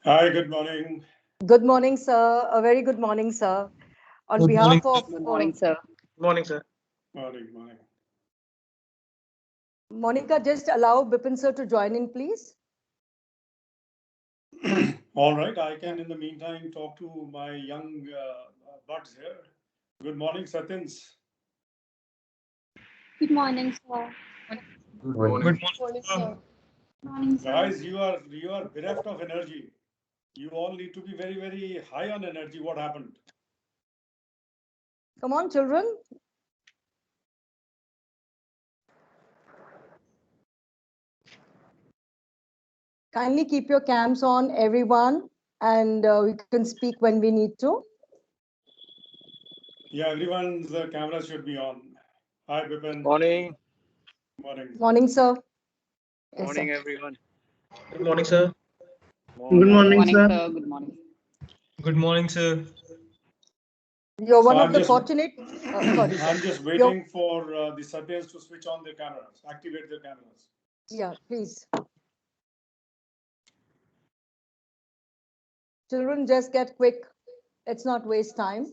Hi, good morning. Good morning, sir. A very good morning, sir. On Good morning. behalf of Good morning, sir. Morning, sir. Morning, morning. Monica, just allow Bipin sir to join in, please. All right, I can in the meantime talk to my young buds here. Good morning, Satyans. Good morning, sir. Good Good morning. morning, Morning, sir. sir. Morning, sir. Guys, you are bereft of energy. You all need to be very, very high on energy. What happened? Come on, children. Kindly keep your cams on, everyone, and we can speak when we need to. Yeah, everyone's camera should be on. Hi, Bipin. Morning. Morning. Morning, sir. Yes, Morning, sir. everyone. Good morning, sir. Good morning, Morning, sir. sir. Good morning. Good morning, sir. You're So one of I'm the just fortunate. Sorry, sir. I'm just You're, waiting for the Satyans to switch on their cameras, activate their cameras. yeah, please. Children, just get quick. Let's not waste time.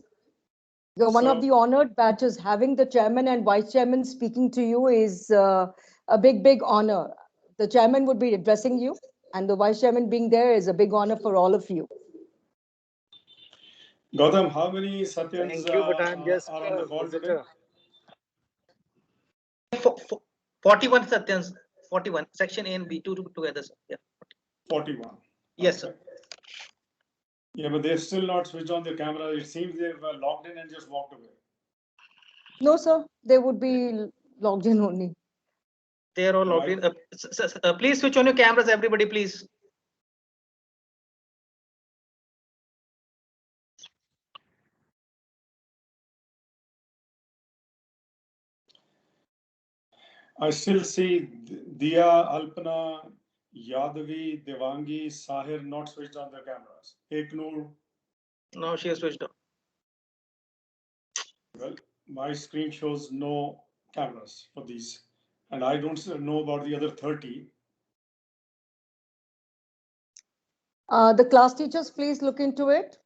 You're one of So the honored batches. Having the chairman and vice chairman speaking to you is a big, big honor. The chairman would be addressing you, and the vice chairman being there is a big honor for all of you. Gautam, how many Satyans Thank you, but I'm just are on the a call today? visitor. 41 Satyans. 41. Section A and B, two together, sir. Yeah. 41. Yes, sir. Okay. Yeah, but they've still not switched on their camera. It seems they've logged in and just walked away. No, sir, they would be logged in only. They are all logged in. Please switch on your cameras, everybody, please. I still see Dia, Alpana, Yadavi, Devangi, Sahir not switched on their cameras. Eknoor, Now she has switched on. well, my screen shows no cameras for these. And I don't know about the other 30. The class teachers, please look into it.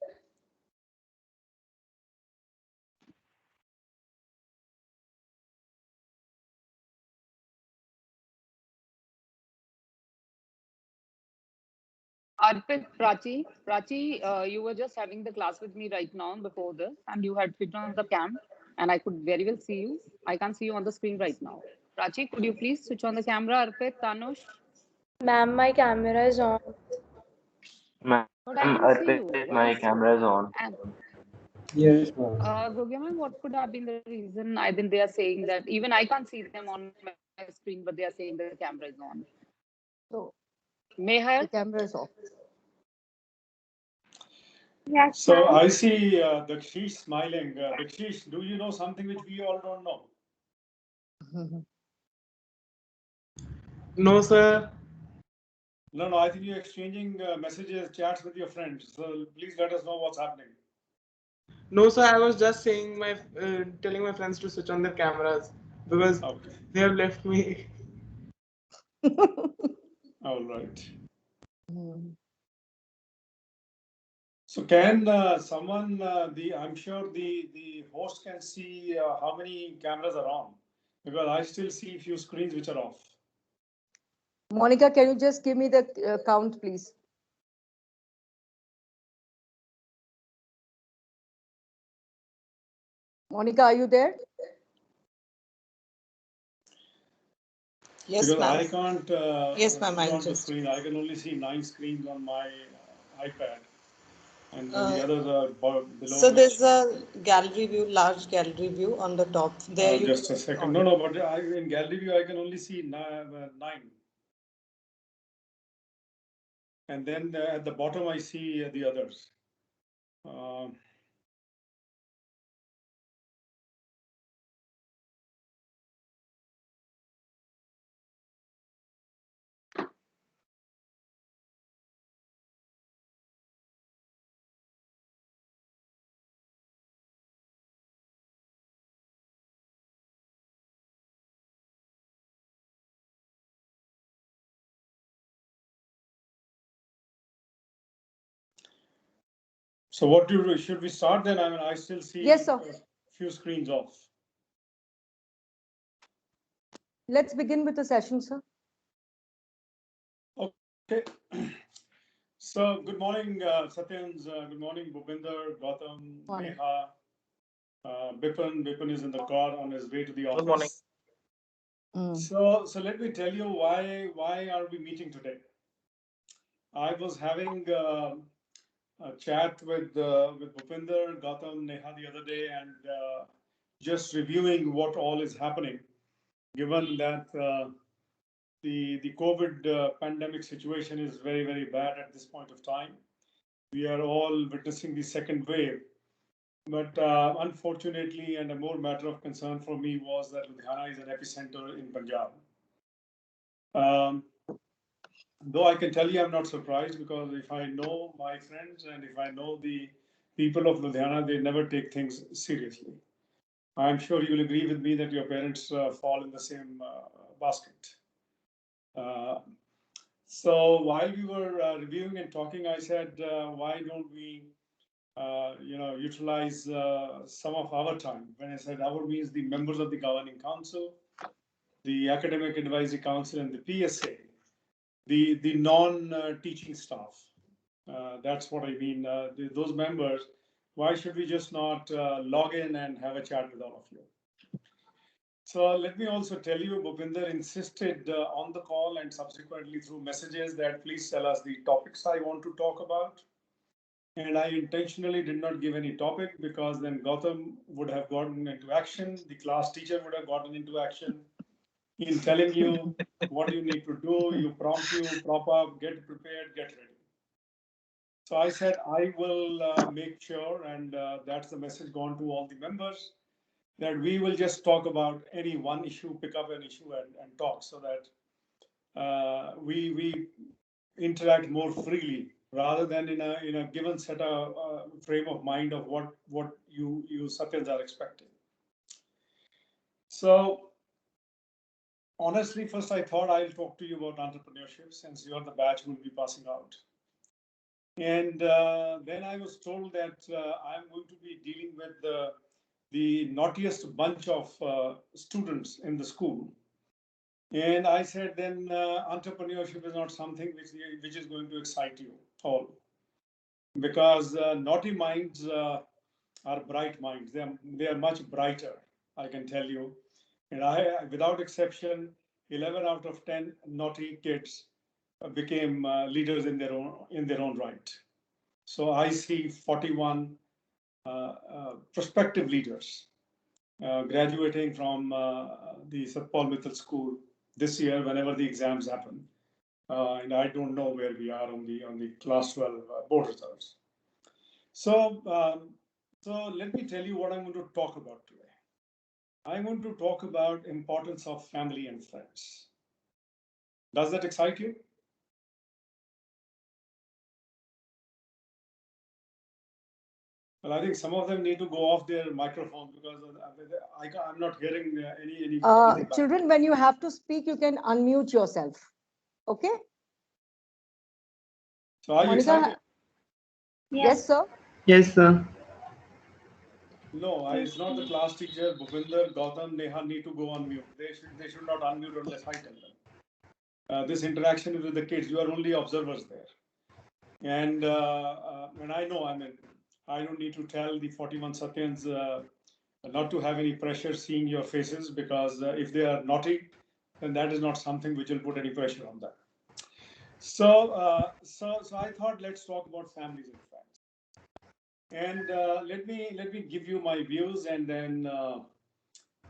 Arpit, Prachi, you were just having the class with me right now before this, and you had switched on the cam, and I could very well see you. I can't see you on the screen right now. Prachi, could you please switch on the camera? Arpit, Tanush, Ma'am, my camera is on. Ma'am, but I don't see Arpit, you. my Why is camera is on. and Yes, ma'am. Gogya ma'am, what could have been the reason? I think they are saying that even I can't see them on my screen, but they are saying that the camera is on. So Meher, the camera is off. yes, So ma'am. I see Dakshish smiling. Dakshish, do you know something which we all don't know? No, sir. No, no, I think you're exchanging messages, chats with your friends. So please let us know what's happening. No, sir. I was just saying telling my friends to switch on their cameras because Okay. they have left me. All right. So can someone, I'm sure the host can see how many cameras are on, because I still see few screens which are off. Monica, can you just give me the count, please? Monica, are you there? Yes, Because ma'am. I can't Yes, ma'am. see I'll on the just. screen. I can only see 9 screens on my iPad, and then the Uh, others are below so which. there's a gallery view, large gallery view on the top. There you Just a can second. on No, it. no, but in gallery view I can only see nine, and then at the bottom I see the others. Um So what should we start then? I mean, I still see Yes, sir. a few screens off. Let's begin with the session, sir. Okay. So good morning, Satyans. Good morning, Bhupinder, Gautam, Morning. Neha, Bipin. Bipin is in the car on his way to the office. Good morning. So let me tell you why are we meeting today? I was having a chat with Bhupinder, Gautam, Neha the other day, and just reviewing what all is happening, given that the COVID pandemic situation is very, very bad at this point of time. We are all witnessing the second wave. But unfortunately, and a more matter of concern for me was that Ludhiana is an epicenter in Punjab. Though I can tell you I'm not surprised, because if I know my friends and if I know the people of Ludhiana, they never take things seriously. I'm sure you'll agree with me that your parents fall in the same basket. So while we were reviewing and talking, I said, why don't we, utilize some of our time? When I said our means the members of the governing council, the academic advisory council, and the PSA, the non-teaching staff. That's what I mean. Those members. Why should we just not log in and have a chat with all of you? So let me also tell you, Bhupinder insisted on the call and subsequently through messages that please tell us the topics I want to talk about. And I intentionally did not give any topic, because then Gautam would have gotten into action. The class teacher would have gotten into action in telling you what you need to do. You prop up, get prepared, get ready. So I said, I will make sure, and that's the message gone to all the members, that we will just talk about any one issue, pick up an issue and talk, so that we interact more freely, rather than in a given set of frame of mind of what you Satyans are expecting. So honestly, first I thought I'll talk to you about entrepreneurship, since you're the batch who will be passing out. And then I was told that I'm going to be dealing with the naughtiest bunch of students in the school. And I said, then entrepreneurship is not something which is going to excite you all. Because naughty minds are bright minds. They are much brighter, I can tell you. And without exception, 11 out of 10 naughty kids became leaders in their own right. So I see 41 prospective leaders graduating from the St. Paul Mittal School this year, whenever the exams happen. And I don't know where we are on the class 12 board results. So let me tell you what I'm going to talk about today. I'm going to talk about importance of family and friends. Does that excite you? Well, I think some of them need to go off their microphone, because I'm not hearing any. Children, when you have to speak, you can unmute yourself. Okay? So are you excited? Yes, sir. Yes, sir. No, it's not the class teacher. Bhupinder, Gautam, Neha need to go on mute. They should not unmute unless I tell them. This interaction is with the kids. You are only observers there. And I know, I don't need to tell the 41 Satyans not to have any pressure seeing your faces, because if they are naughty, then that is not something which will put any pressure on them. So I thought, let's talk about families and friends. And let me give you my views, and then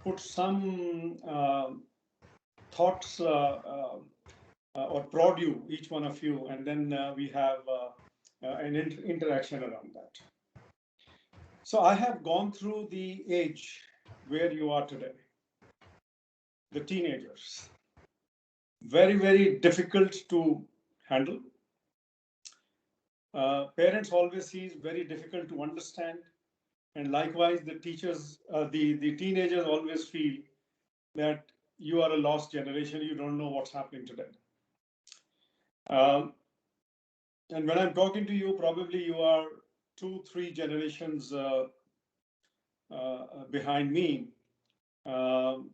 put some thoughts or prod you, each one of you, and then we have an interaction around that. So I have gone through the age where you are today, the teenagers. Very, very difficult to handle. Parents always see it very difficult to understand. And likewise, the teachers, the teenagers always feel that you are a lost generation. You don't know what's happening today. And when I'm talking to you, probably you are 2-3 generations behind me. Um,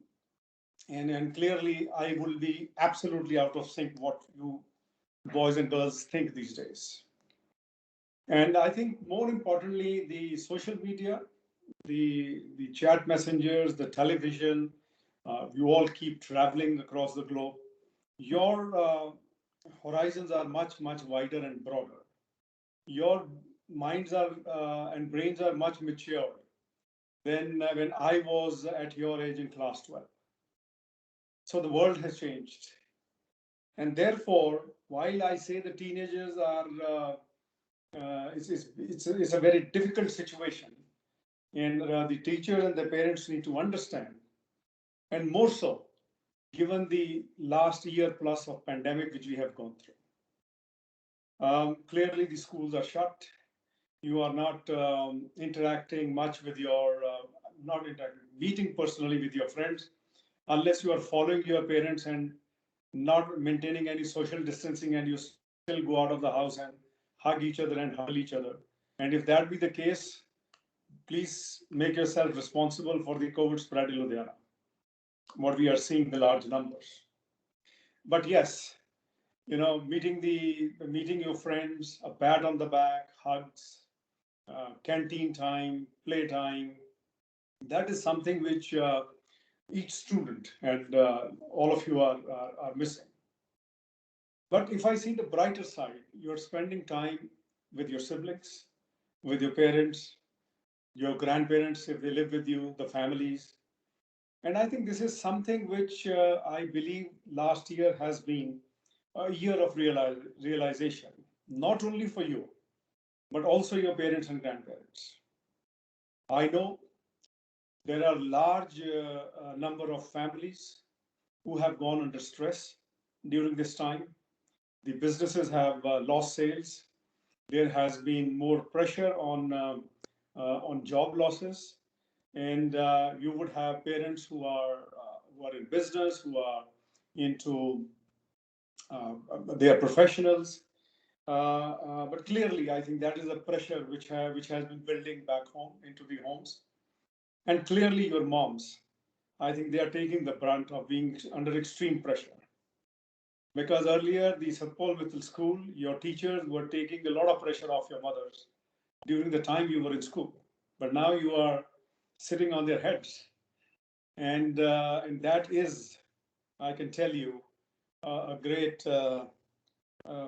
and clearly, I will be absolutely out of sync what you boys and girls think these days. And I think more importantly, the social media, the chat messengers, the television, you all keep traveling across the globe. Your horizons are much, much wider and broader. Your minds are and brains are much mature than when I was at your age in class 12. So the world has changed. And therefore, while I say the teenagers are, it's a very difficult situation, and the teachers and the parents need to understand, and more so, given the last year plus of pandemic which we have gone through. Clearly, the schools are shut. You are not interacting much with your, not interacting, meeting personally with your friends, unless you are following your parents and not maintaining any social distancing, and you still go out of the house and hug each other and huddle each other. And if that be the case, please make yourself responsible for the COVID spread in Ludhiana, what we are seeing the large numbers. But yes, meeting your friends, a pat on the back, hugs, canteen time, play time, that is something which each student and all of you are missing. But if I see the brighter side, you're spending time with your siblings, with your parents, your grandparents, if they live with you, the families. And I think this is something which I believe last year has been a year of realization, not only for you, but also your parents and grandparents. I know there are large number of families who have gone under stress during this time. The businesses have lost sales. There has been more pressure on job losses, and you would have parents who are in business, who are into they are professionals. But clearly, I think that is a pressure which has been building back home into the homes. And clearly, your moms, I think they are taking the brunt of being under extreme pressure. Because earlier, the Satpal Mittal school, your teachers were taking a lot of pressure off your mothers during the time you were in school. But now you are sitting on their heads. And that is, I can tell you, a great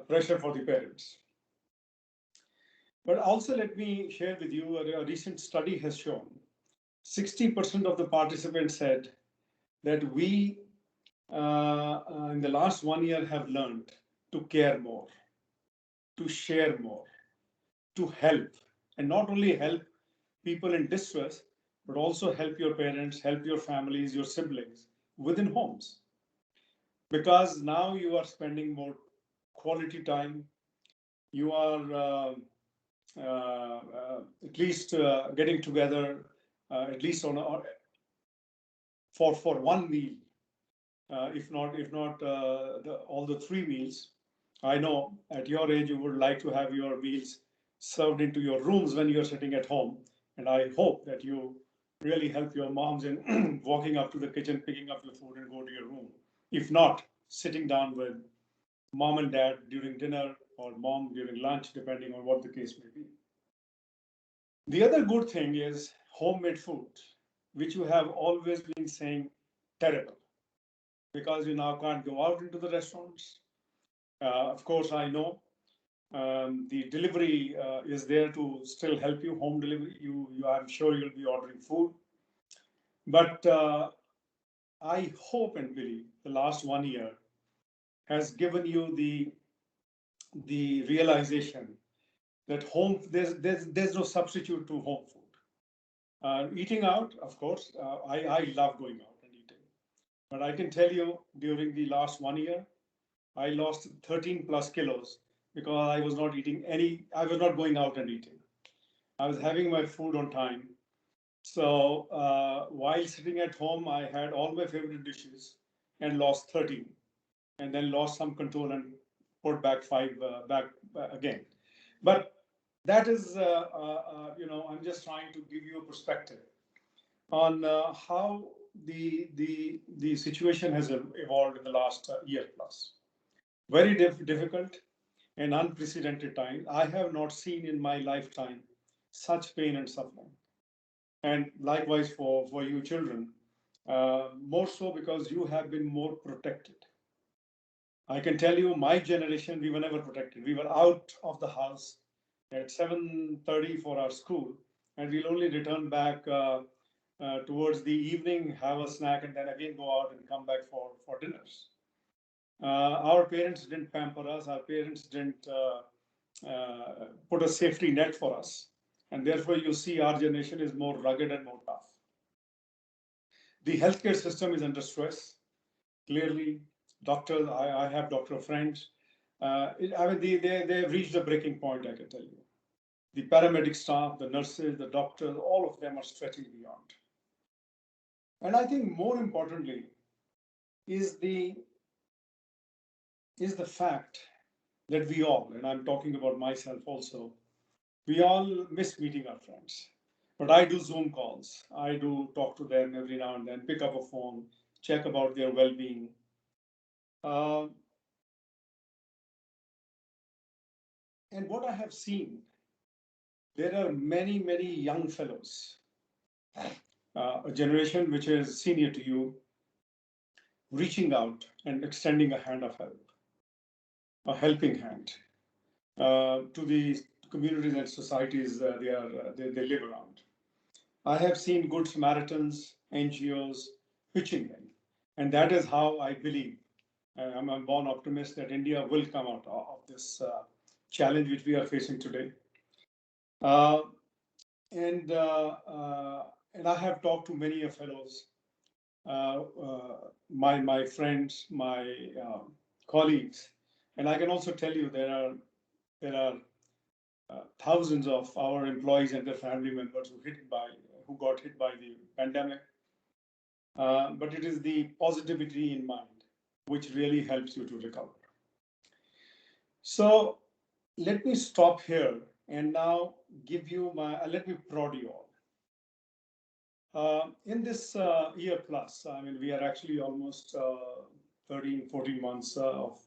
pressure for the parents. But also, let me share with you a recent study has shown 60% of the participants said that we, in the last 1 year, have learned to care more, to share more, to help, and not only help people in distress, but also help your parents, help your families, your siblings within homes. Because now you are spending more quality time, you are at least getting together, at least for one meal, if not all the 3 meals. I know at your age you would like to have your meals served into your rooms when you're sitting at home, and I hope that you really help your moms in walking up to the kitchen, picking up your food, and go to your room. If not, sitting down with mom and dad during dinner or mom during lunch, depending on what the case may be. The other good thing is homemade food, which you have always been saying terrible, because you now can't go out into the restaurants. Of course, I know the delivery is there to still help you, home delivery. I'm sure you'll be ordering food. But I hope and believe the last 1 year has given you the realization that there's no substitute to home food. Eating out, of course, I love going out and eating. But I can tell you, during the last 1 year, I lost 13 plus kilos because I was not going out and eating. I was having my food on time. So while sitting at home, I had all my favorite dishes and lost 13, and then lost some control and put back 5 back again. But That is, I'm just trying to give you a perspective on how the situation has evolved in the last year plus. Very difficult and unprecedented time. I have not seen in my lifetime such pain and suffering. And likewise for you children, more so because you have been more protected. I can tell you, my generation, we were never protected. We were out of the house at 7:30 for our school, and we'll only return back towards the evening, have a snack, and then again go out and come back for dinners. Our parents didn't pamper us. Our parents didn't put a safety net for us. And therefore, you see our generation is more rugged and more tough. The healthcare system is under stress. Clearly, doctors, I have doctor friends. They've reached a breaking point, I can tell you. The paramedic staff, the nurses, the doctors, all of them are stretching beyond. And I think more importantly is the fact that we all, and I'm talking about myself also, we all miss meeting our friends. But I do Zoom calls. I do talk to them every now and then, pick up a phone, check about their well-being. And what I have seen, there are many, many young fellows, a generation which is senior to you, reaching out and extending a hand of help, a helping hand to the communities and societies they live around. I have seen Good Samaritans, NGOs pitching in, and that is how I believe. I'm a born optimist that India will come out of this challenge which we are facing today. Uh, and I have talked to many fellows, my friends, my colleagues, and I can also tell you there are thousands of our employees and their family members who got hit by the pandemic. But it is the positivity in mind which really helps you to recover. So let me stop here and now give you let me prod you all. In this year plus, I mean, we are actually almost 13, 14 months of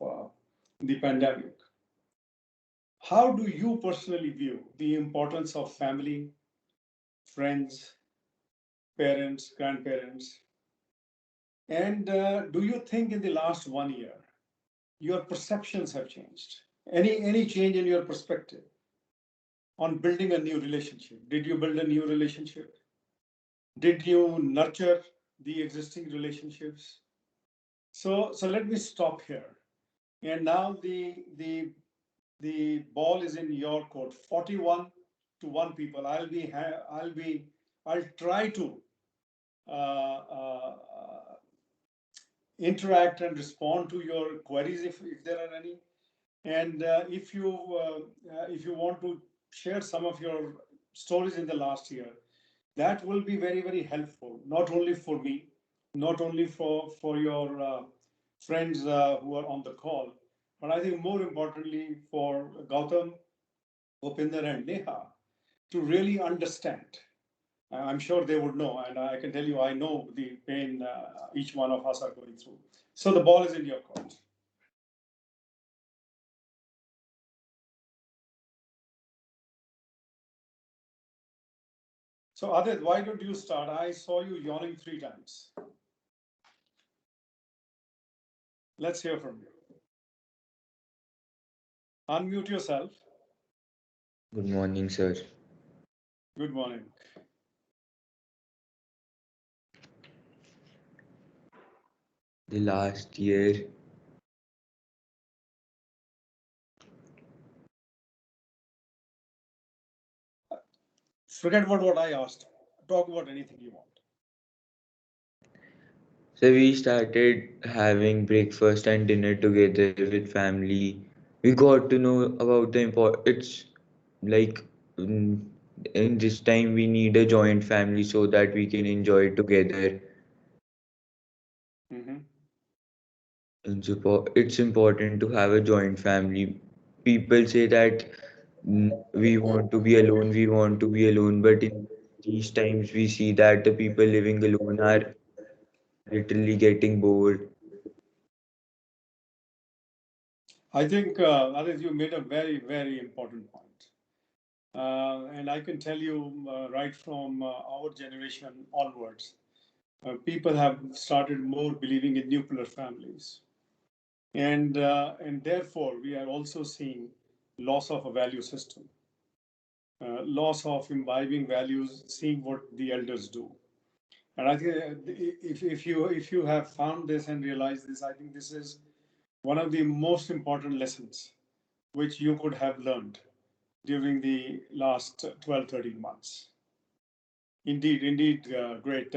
the pandemic. How do you personally view the importance of family, friends, parents, grandparents? And do you think in the last 1 year, your perceptions have changed? Any change in your perspective on building a new relationship? Did you build a new relationship? Did you nurture the existing relationships? So let me stop here. And now the ball is in your court. 41-1 people. I'll try to interact and respond to your queries if there are any. And if you want to share some of your stories in the last year, that will be very, very helpful, not only for me, not only for your friends who are on the call, but I think more importantly for Gautam, Upinder, and Neha to really understand. I'm sure they would know, and I can tell you, I know the pain each one of us are going through. So the ball is in your court. So Adit, why don't you start? I saw you yawning 3 times. Let's hear from you. Unmute yourself. Good morning, sir. Good morning. The last year, Forget about what I asked. Talk about anything you want. so we started having breakfast and dinner together with family. We got to know about the It's like mm, in this time we need a joint family so that we can enjoy together. Mm-hmm. It's important to have a joint family. People say that we want to be alone, we want to be alone, but in these times we see that the people living alone are literally getting bored. I think, Adit, you made a very, very important point. And I can tell you right from our generation onwards, people have started more believing in nuclear families. And therefore, we are also seeing loss of a value system, loss of imbibing values, seeing what the elders do. And I think if you have found this and realized this, I think this is one of the most important lessons which you could have learned during the last 12, 13 months. Indeed, indeed, great.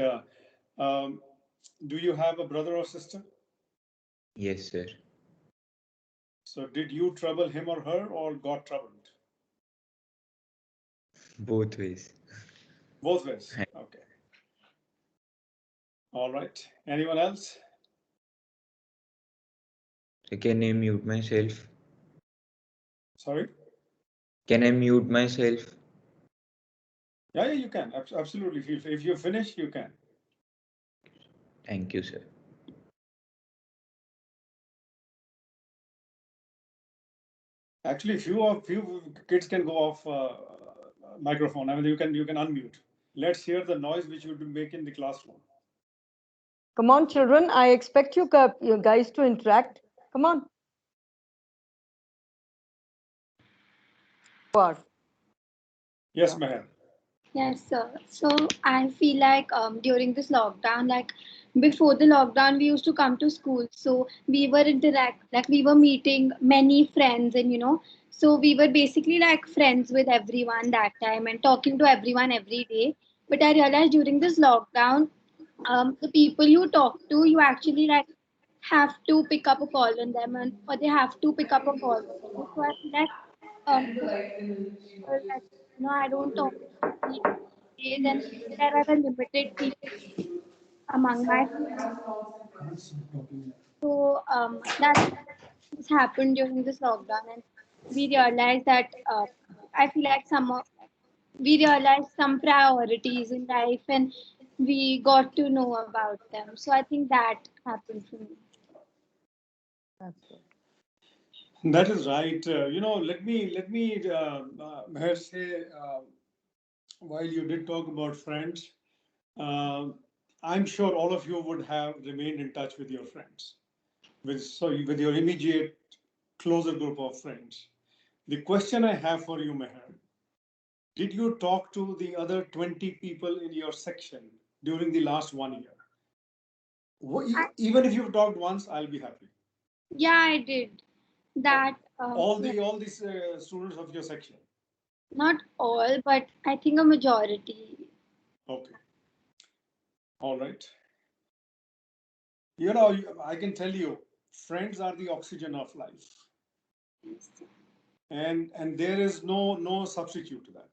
Um, do you have a brother or sister? Yes, sir. So did you trouble him or her or got troubled? Both ways. Both ways. Okay. All right. Anyone else? Can I mute myself? Sorry? Can I mute myself? Yeah, yeah, you can. Absolutely. If you finish, you can. Thank you, sir. Actually, few kids can go off microphone. I mean, you can unmute. Let's hear the noise which you make in the classroom. Come on, children. I expect you guys to interact. Come on. War. Yes, Yeah. Meher. Yes, sir. So I feel like during this lockdown, like before the lockdown, we used to come to school. So we were we were meeting many friends, and so we were basically like friends with everyone that time and talking to everyone every day. But I realized during this lockdown, the people you talk to, you actually like have to pick up a call on them, and or they have to pick up a call on you. So I feel like this like I don't talk to people days, and there are a limited people among my friends. So that has happened during this lockdown, and we realized that I feel like we realized some priorities in life, and we got to know about them. So I think that happened for me. That's good. That is right. Let me Meher say, while you did talk about friends, uh, I'm sure all of you would have remained in touch with your friends, with your immediate closer group of friends. The question I have for you, Meher, did you talk to the other 20 people in your section during the last 1 year? I, Even if you've talked once, I'll be happy. yeah, I did that. Yeah, All these students of your section. not all, but I think a majority. Okay. All right. I can tell you, friends are the oxygen of life, and there is no substitute to that.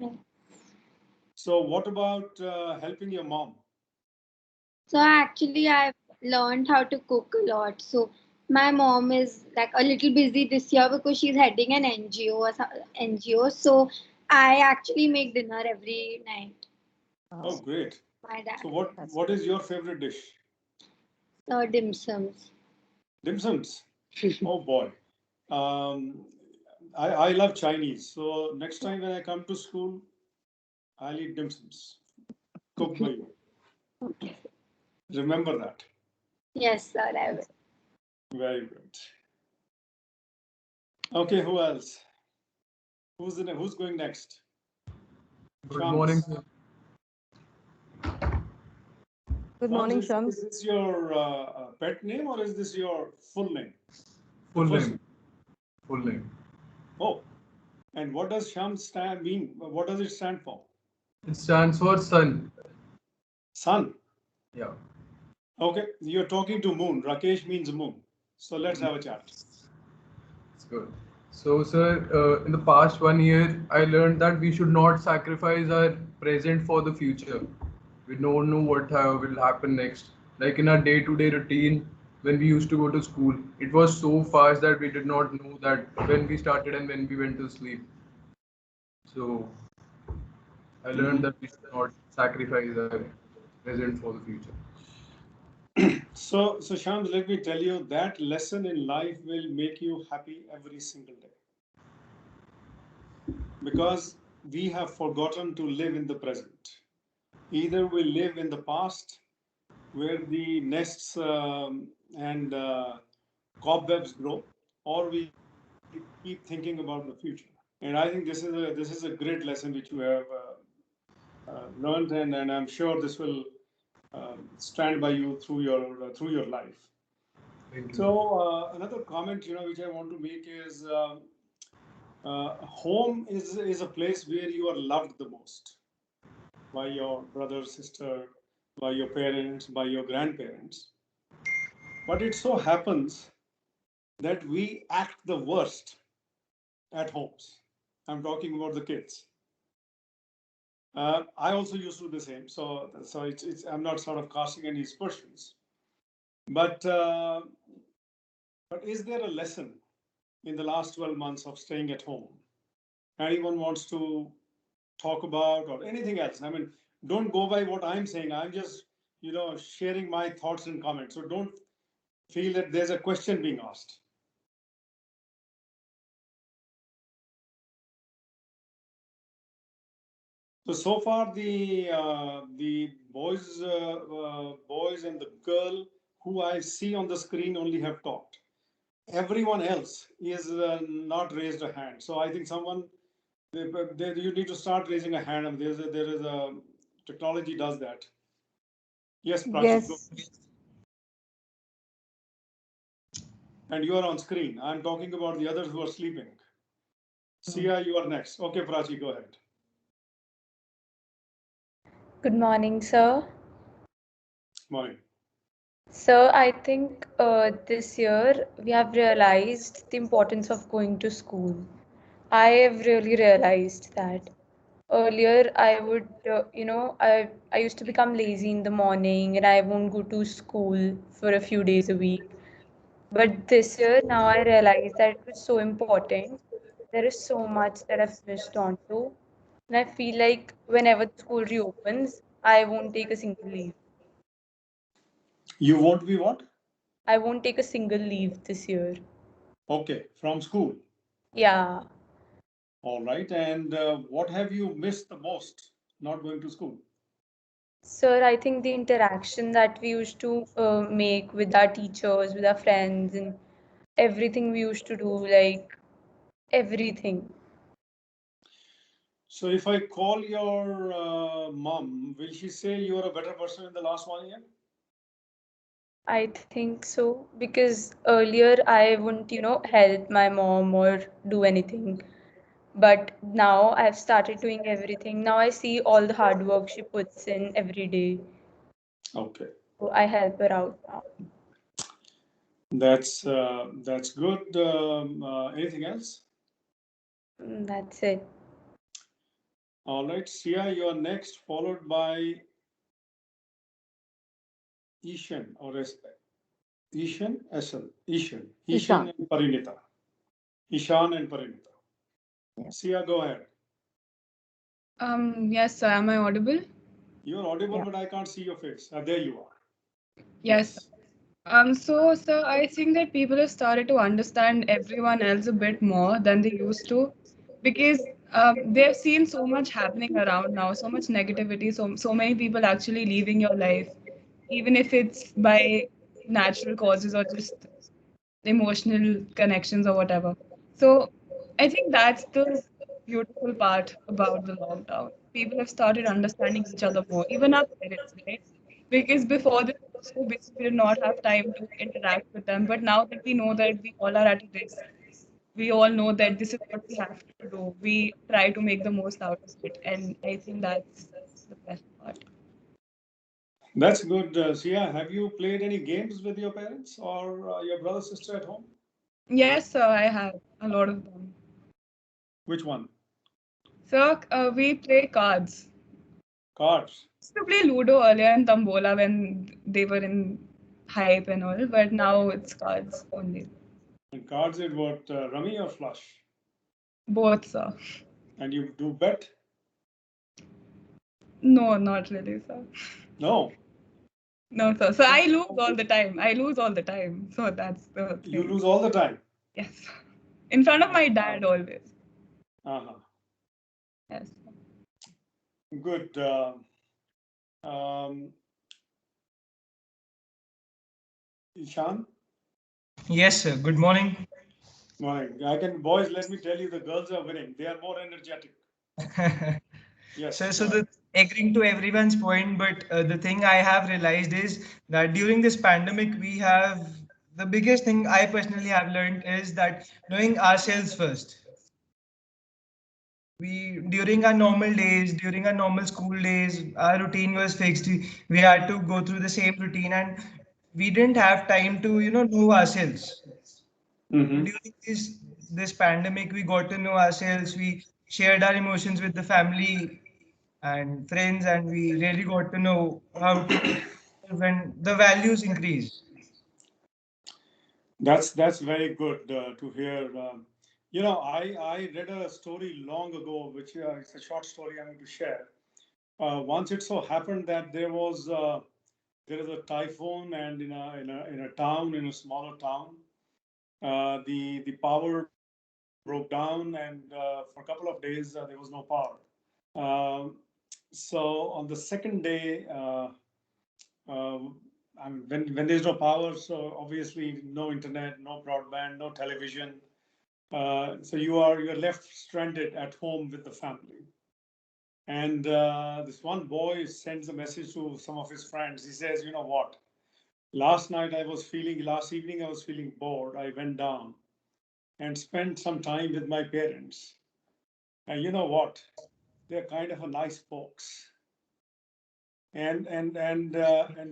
Yeah. So, what about helping your mom? So actually, I've learned how to cook a lot. So my mom is like a little busy this year because she's heading an NGO NGO. So I actually make dinner every night. Oh, great. My dad. So, what is your favorite dish? Dim sums. Dim sums. Oh boy. Um, I love Chinese. So next time when I come to school, I'll eat dim sums cooked by you. Okay. Remember that. Yes, sir, I will. Very good. Okay, who else? Who's going next? Good morning, Shams. sir. Good Shams, morning, is Shams. this your pet name or is this your full name? Full The first name. Full name. Oh, and what does Shams mean? What does it stand for? It stands for sun. Sun. Yeah. Okay, you're talking to moon. Rakesh means moon. So let's have a chat. It's good. So, sir, in the past 1 year, I learned that we should not sacrifice our present for the future. We don't know what will happen next. Like in our day-to-day routine, when we used to go to school. It was so fast that we did not know that when we started and when we went to sleep. So I learned that we should not sacrifice our present for the future. So Shams, let me tell you that lesson in life will make you happy every single day. Because we have forgotten to live in the present. Either we live in the past, where the nests and cobwebs grow, or we keep thinking about the future. And I think this is a great lesson which you have learned, and I'm sure this will stand by you through your life. Thank you. So another comment which I want to make is home is a place where you are loved the most by your brother, sister, by your parents, by your grandparents. But it so happens that we act the worst at homes. I'm talking about the kids. I also used to do the same, so it's I'm not sort of casting any aspersions. But is there a lesson in the last 12 months of staying at home? Anyone wants to talk about or anything else? I mean, don't go by what I'm saying. I'm just sharing my thoughts and comments. So don't feel that there's a question being asked. So far the boys and the girl who I see on the screen only have talked. Everyone else is not raised a hand. So I think someone you need to start raising a hand. I mean, there is a technology does that. Yes, Prachi, go. Yes. And you are on screen. I'm talking about the others who are sleeping. Sia, you are next. Okay, Prachi, go ahead. Good morning, sir. Morning. Sir, I think this year we have realized the importance of going to school. I have really realized that. Earlier, I would, I used to become lazy in the morning and I won't go to school for a few days a week. But this year, now I realize that it was so important. There is so much that I've missed on to. And I feel like whenever the school reopens, I won't take a single leave. You won't be what? I won't take a single leave this year. Okay, from school. Yeah. All right. And what have you missed the most not going to school? Sir, I think the interaction that we used to make with our teachers, with our friends, and everything we used to do, like everything. So if I call your mom, will she say you are a better person in the last 1 year? I think so because earlier I wouldn't, help my mom or do anything. But now I've started doing everything. Now I see all the hard work she puts in every day. Okay. So I help her out now. That's good. Anything else? That's it. All right, Sia, you are next, followed by Ishan or Ishan, Ishan, Ishan, Ishan. and Parinita. Ishan and Parinita. Yeah. Sia, go ahead. Yes, sir. Am I audible? You're audible, Yeah. but I can't see your face. There you are. Yes. Yes. So, sir, I think that people have started to understand everyone else a bit more than they used to, because they've seen so much happening around now, so much negativity, so many people actually leaving your life, even if it's by natural causes or just emotional connections or whatever. So I think that's the beautiful part about the lockdown. People have started understanding each other more, even our parents, right? Because before this, we were so busy, we did not have time to interact with them. But now that we know that we all are at risk, we all know that this is what we have to do. We try to make the most out of it. And I think that's the best part. That's good. Sia, have you played any games with your parents or your brother, sister at home? Yes, sir, I have a lot of them. Which one? So we play cards. Cards. Used to play Ludo earlier and Tambola when they were in hype and all, but now it's cards only. And cards is what, rummy or flush? Both, sir. And you do bet? No, not really, sir. No. No, sir. So I lose all the time. I lose all the time. So that's the You thing. lose all the time? Yes. In front of my dad always. Uh-huh. Yes. Good. Um, Ishan? Yes, sir. Good morning. Morning. Boys, let me tell you, the girls are winning. They are more energetic. Yes. So agreeing to everyone's point, but the thing I have realized is that during this pandemic, we have the biggest thing I personally have learned is that knowing ourselves first. During our normal days, during our normal school days, our routine was fixed. We had to go through the same routine, and we didn't have time to, know ourselves. Mm-hmm. During this pandemic, we got to know ourselves. We shared our emotions with the family and friends, and we really got to know how to when the values increase. That's very good to hear. I read a story long ago, which it's a short story I'm going to share. Once it so happened that there is a typhoon, and in a smaller town, the power broke down, and for a couple of days there was no power. Um, so on the second day, when there's no power, so obviously no internet, no broadband, no television. So you're left stranded at home with the family. And this one boy sends a message to some of his friends. He says, "You know what? Last evening I was feeling bored. I went down and spent some time with my parents. And you know what? They're kind of a nice folks. And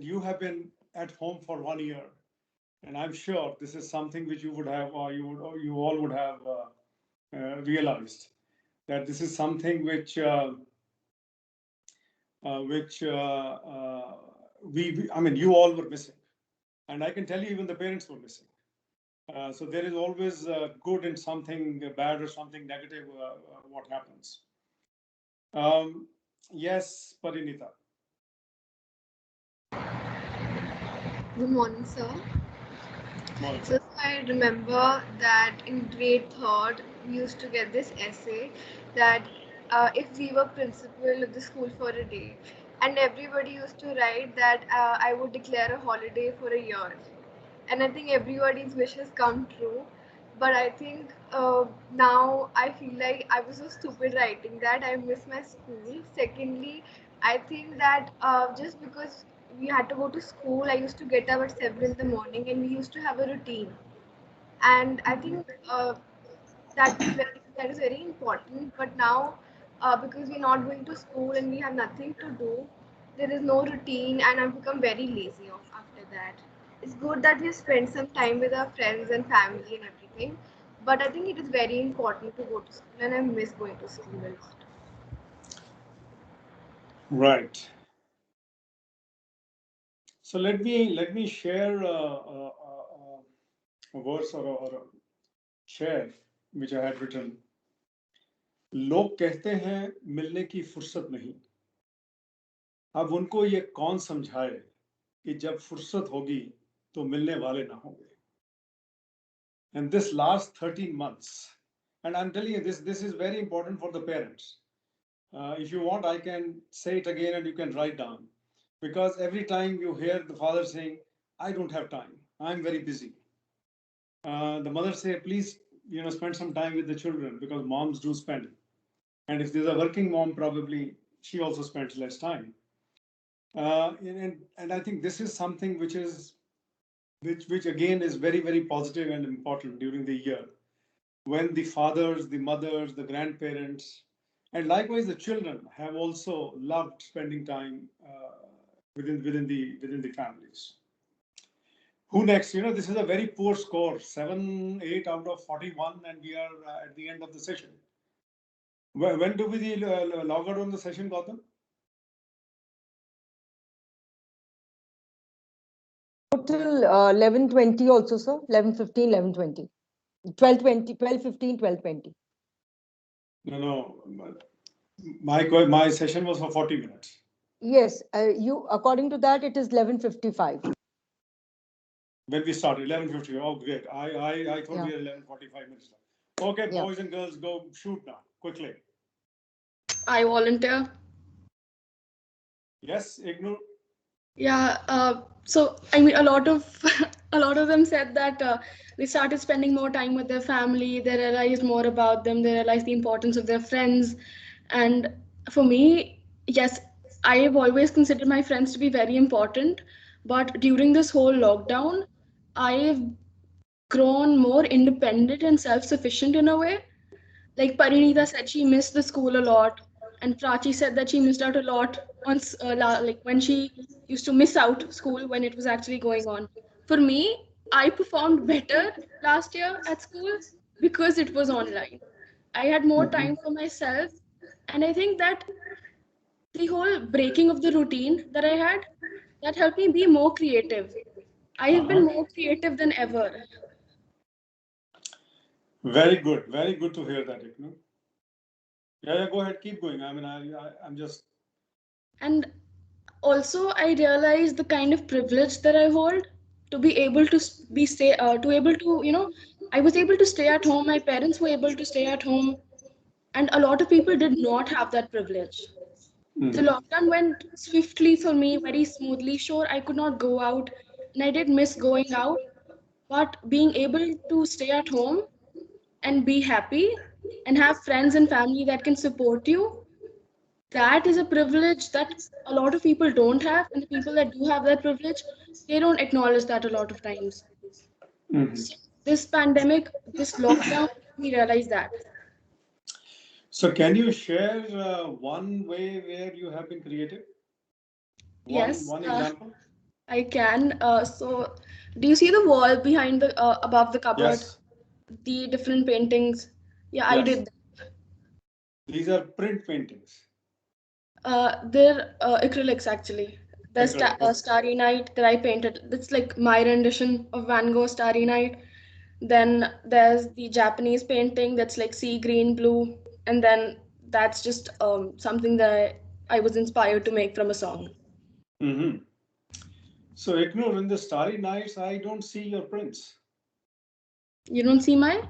you have been at home for 1 year, and I'm sure this is something which you would have, or you all would have realized that this is something which I mean, you all were missing, and I can tell you, even the parents were missing. So there is always good in something bad or something negative. What happens? Yes, Parinita. Good morning, sir. Morning. So I remember that in grade third, we used to get this essay that if we were principal of the school for a day, and everybody used to write that I would declare a holiday for a year. And I think everybody's wishes come true. But I think now I feel like I was so stupid writing that. I miss my school. Secondly, I think that just because we had to go to school, I used to get up at 7 in the morning and we used to have a routine. And I think that is very important. But now, because we're not going to school and we have nothing to do, there is no routine, and I've become very lazy after that. It's good that we spend some time with our friends and family and everything, but I think it is very important to go to school, and I miss going to school a lot. Right. So let me share a verse or a share which I had written. लोग कहते हैं मिलने की फुर्सत नहीं, अब उनको ये कौन समझाए कि जब फुर्सत होगी तो मिलने वाले ना होंगे. And this last 13 months, and I'm telling you, this is very important for the parents. If you want, I can say it again and you can write down. Because every time you hear the father saying, "I don't have time, I'm very busy." The mother say, "Please, spend some time with the children," because moms do spend. And if there's a working mom, probably she also spends less time. And I think this is something which again is very, very positive and important during the year, when the fathers, the mothers, the grandparents, and likewise the children have also loved spending time within the families. Who next? This is a very poor score, 7, 8 out of 41, and we are at the end of the session. When do we log out on the session, Gautam? go till 11:20 also, sir. 11:15, 11:20. 12:20, 12:15, 12:20. No. My session was for 40 minutes. Yes, according to that, it is 11:55. When we started, 11:50. Oh, great. I thought we Yeah. were 11:45 minutes. Okay, Yeah. boys and girls, go shoot now, quickly. I volunteer. Yes, Ignore. Yeah. So I mean, a lot of a lot of them said that they started spending more time with their family. They realized more about them. They realized the importance of their friends. And for me, yes, I have always considered my friends to be very important. But during this whole lockdown, I've grown more independent and self-sufficient in a way. Like Parinita said, she missed the school a lot, and Prachi said that she missed out a lot on like when she used to miss out school when it was actually going on. For me, I performed better last year at school because it was online. I had more time for myself, and I think that the whole breaking of the routine that I had that helped me be more creative. I have been more creative than ever. Very good. Very good to hear that, Ignore. Yeah, go ahead. Keep going. I mean, I'm just. And also, I realized the kind of privilege that I hold to be able to to able to, I was able to stay at home. My parents were able to stay at home, and a lot of people did not have that privilege. The lockdown went swiftly for me, very smoothly. Sure, I could not go out, and I did miss going out, but being able to stay at home and be happy and have friends and family that can support you, that is a privilege that a lot of people don't have, and the people that do have that privilege, they don't acknowledge that a lot of times. So this pandemic, this lockdown, we realize that. So, can you share one way where you have been creative? Yes, One example. I can. So, do you see the wall behind the above the cupboard? Yes. The different paintings. Yeah, I Yes. did. These are print paintings. They're acrylics actually. There's Acrylic, okay. Starry Night that I painted. That's like my rendition of Van Gogh Starry Night. Then there's the Japanese painting that's like sea green, blue, and then that's just something that I was inspired to make from a song. Mm-hmm. So, Ignore, in the starry nights, I don't see your prints. You don't see my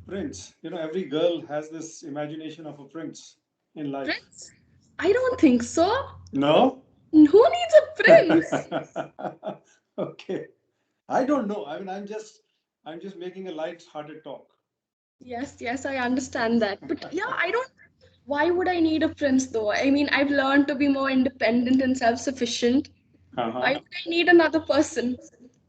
Prince. Every girl has this imagination of a prince in life. prince? I don't think so. No? Who needs a prince? Okay. I don't know. I mean, I'm just making a light-hearted talk. Yes, I understand that. But yeah, I don't. Why would I need a prince though? I mean, I've learned to be more independent and self-sufficient. Why would I need another person?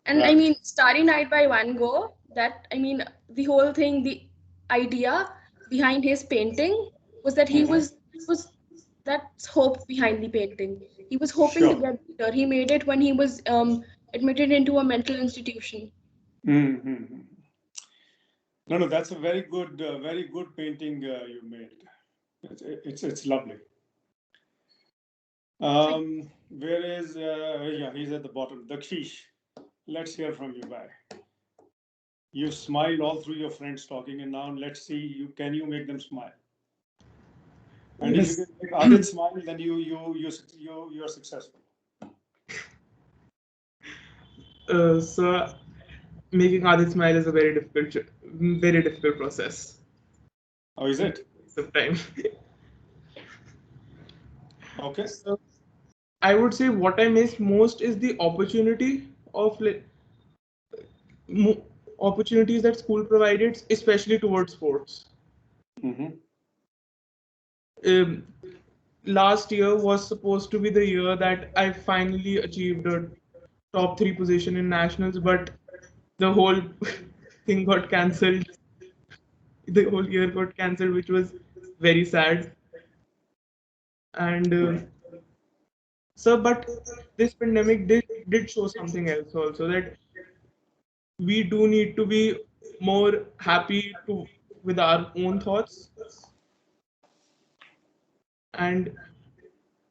And I Right. mean, Starry Night by Van Gogh, that, I mean, the whole thing, the idea behind his painting was that he was, that's hope behind the painting. He was hoping to Sure. get better. He made it when he was admitted into a mental institution. Mm-hmm. No, that's a very good painting you made. It's lovely. Where is? Yeah, he's at the bottom. Dakshish, let's hear from you, bye. You smiled all through your friends talking, and now let's see you. Can you make them smile? And if you Yes. can make Adit smile, then you're successful. So making others smile is a very difficult process. Oh, is it? Some time. Okay. So I would say what I miss most is the opportunity of opportunities that school provided, especially towards sports. Mm-hmm. Um, Last year was supposed to be the year that I finally achieved a top three position in nationals, but the whole thing got cancelled. The whole year got cancelled, which was very sad. And but this pandemic did show something else also, that we do need to be more happy with our own thoughts, and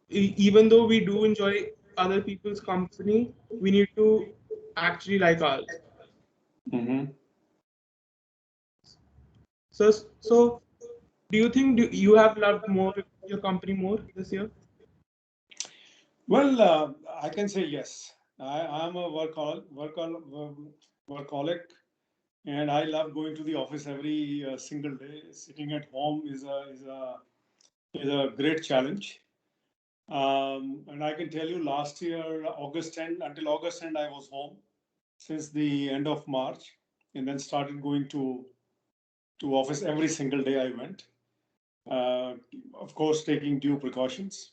even though we do enjoy other people's company, we need to actually like ours. Mm-hmm. So do you think you have loved more your company more this year? Well, I can say yes. I'm a workaholic, and I love going to the office every single day. Sitting at home is a great challenge. And I can tell you, last year, August end until August end, I was home since the end of March, and then started going to office every single day I went. Uh, of course, taking due precautions.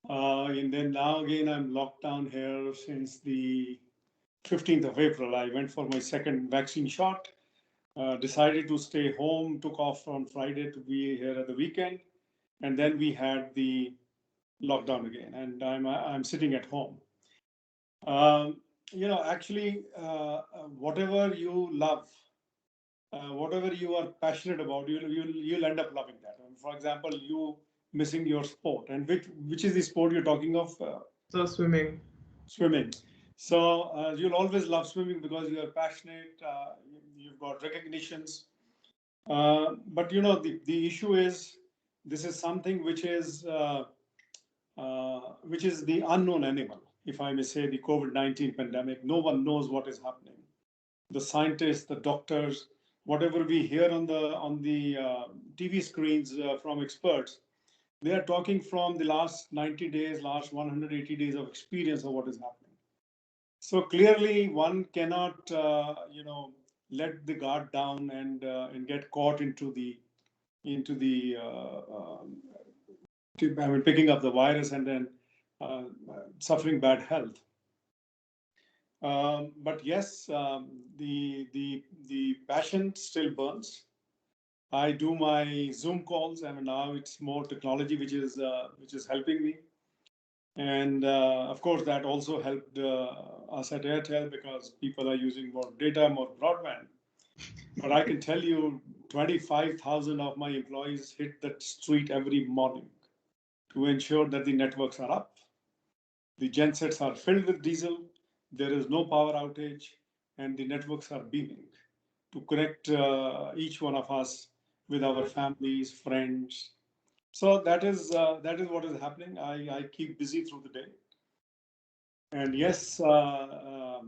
And then now again, I'm locked down here since the 15th of April. I went for my second vaccine shot. Decided to stay home. Took off on Friday to be here at the weekend, and then we had the lockdown again, and I'm sitting at home. Um, actually, whatever you love, whatever you are passionate about, you'll end up loving that. For example, you missing your sport, and which is the sport you're talking of? So swimming. Swimming. So you'll always love swimming because you are passionate. You've got recognitions. But the issue is this is something which is the unknown animal, if I may say, the COVID-19 pandemic. No one knows what is happening. The scientists, the doctors, whatever we hear on the TV screens from experts, they are talking from the last 90 days, last 180 days of experience of what is happening. So clearly, one cannot, let the guard down and get caught into the picking up the virus and then uh, suffering bad health. But yes, the passion still burns. I do my Zoom calls. I mean, now it's more technology which is helping me, and of course that also helped us at Airtel because people are using more data, more broadband. But I can tell you, 25,000 of my employees hit the street every morning to ensure that the networks are up, the gensets are filled with diesel, there is no power outage, and the networks are beaming to connect each one of us with our families, friends. So that is what is happening. I keep busy through the day, and yes, the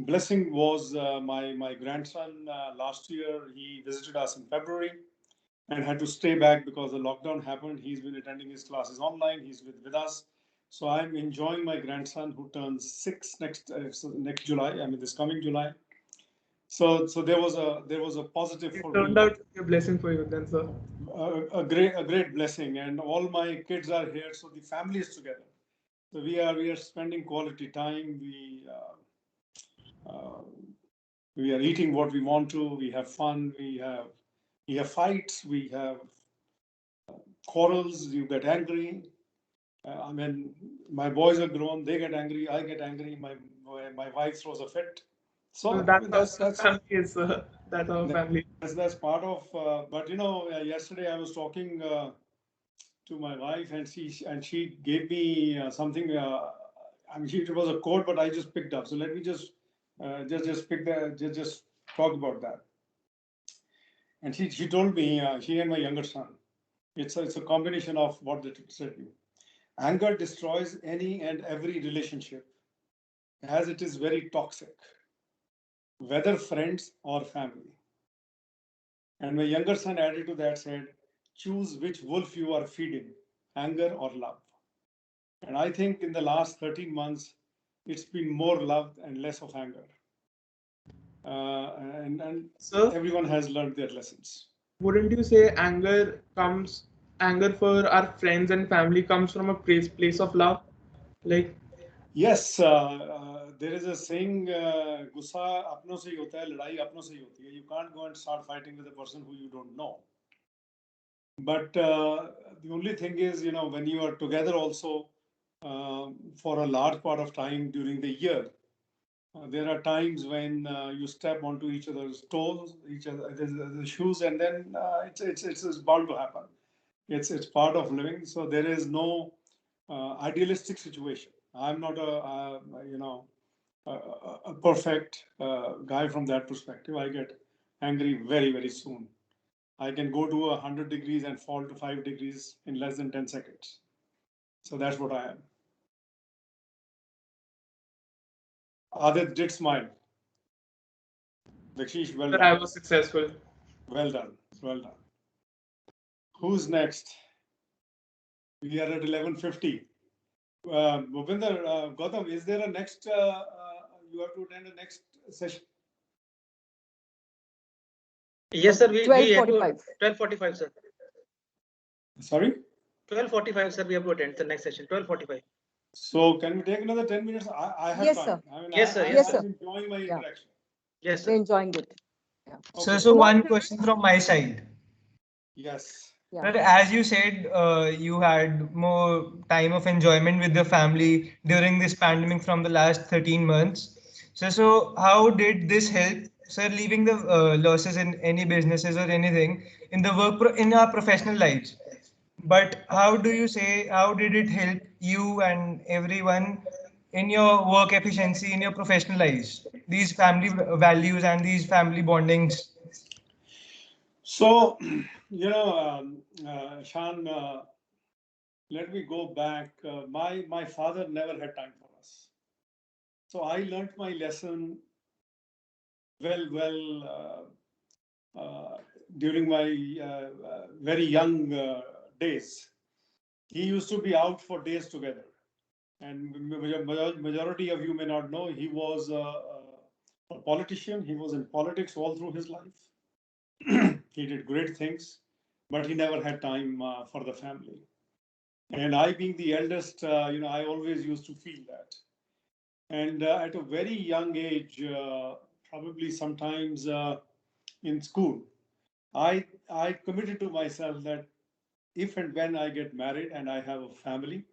blessing was my grandson last year. He visited us in February and had to stay back because the lockdown happened. He's been attending his classes online. He's with us. So I'm enjoying my grandson who turns 6 next July. I mean this coming July. So there was a positive It for turned me. out to be a blessing for you then, sir. A great blessing, and all my kids are here, so the family is together. So we are spending quality time. Uh, we are eating what we want to. We have fun. We have fights. We have quarrels. You get angry. I mean, my boys are grown. They get angry. I get angry. My wife throws a fit. Well, So I that's mean how that's family is, sir. That's our family. that's part of. But yesterday I was talking to my wife, and she gave me something. I mean, it was a quote, but I just picked up. So let me just pick the just talk about that. And she told me, she and my younger son, it's a combination of what they said to you. Anger destroys any and every relationship as it is very toxic, whether friends or family. And my younger son added to that, said, choose which wolf you are feeding, anger or love. And I think in the last 13 months, it's been more love and less of anger. And Sir, everyone has learned their lessons. wouldn't you say anger for our friends and family comes from a place of love? Like, Yes, there is a saying, गुस्सा अपनों से ही होता है, लड़ाई अपनों से ही होती है. You can't go and start fighting with a person who you don't know. But the only thing is, when you are together also for a large part of time during the year, there are times when you step onto each other's toes, each other's shoes, and then it's bound to happen. It's part of living. So there is no idealistic situation. I'm not a perfect guy from that perspective. I get angry very, very soon. I can go to 100 degrees and fall to 5 degrees in less than 10 seconds. So that's what I am. Adit did smile. Dakshish, well Sir, I done. was successful. Well done. Well done. Who's next? We are at 11:50. Bhupinder, Gautam, is there a next? You have to attend the next session. Yes, sir. We have to 12:45. 12:45, sir. Sorry. 12:45, sir. We have to attend the next session. 12:45. So can we take another 10 minutes? I have Yes, time. sir. I mean, Yes, sir. I, Yes, Yes, sir. I'm sir. enjoying my Yeah. interaction. Yes, We're sir. enjoying it. Yeah. So, Okay. so More- one question from my side. Yes. Yeah. Sir, as you said, you had more time of enjoyment with your family during this pandemic from the last 13 months. So how did this help, sir, leaving the losses in any businesses or anything in the in our professional lives? But how do you say, how did it help you and everyone in your work efficiency, in your professional lives? These family values and these family bondings. So, Shan, let me go back. My father never had time for us. So I learned my lesson well during my very young days. He used to be out for days together. And majority of you may not know, he was a politician. He was in politics all through his life. He did great things, but he never had time for the family. And I, being the eldest, I always used to feel that. And at a very young age, probably sometimes in school, I committed to myself that if and when I get married and I have a family,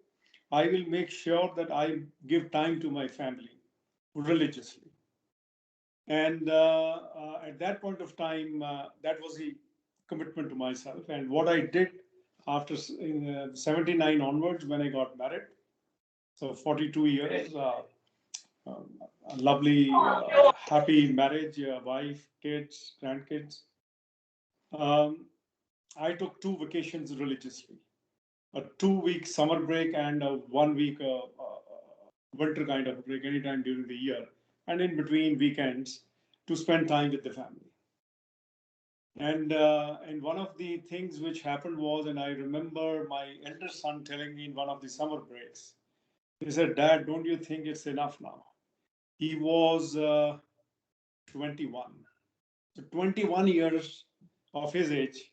I will make sure that I give time to my family religiously. And at that point of time, that was the commitment to myself. And what I did after in 79 onwards, when I got married, so 42 years, a lovely, happy marriage, wife, kids, grandkids. Um, I took 2 vacations religiously, a 2 week summer break and a 1 week winter kind of break anytime during the year, and in between weekends to spend time with the family. And one of the things which happened was, and I remember my elder son telling me in one of the summer breaks, he said, "Dad, don't you think it's enough now?" He was 21. So 21 years of his age,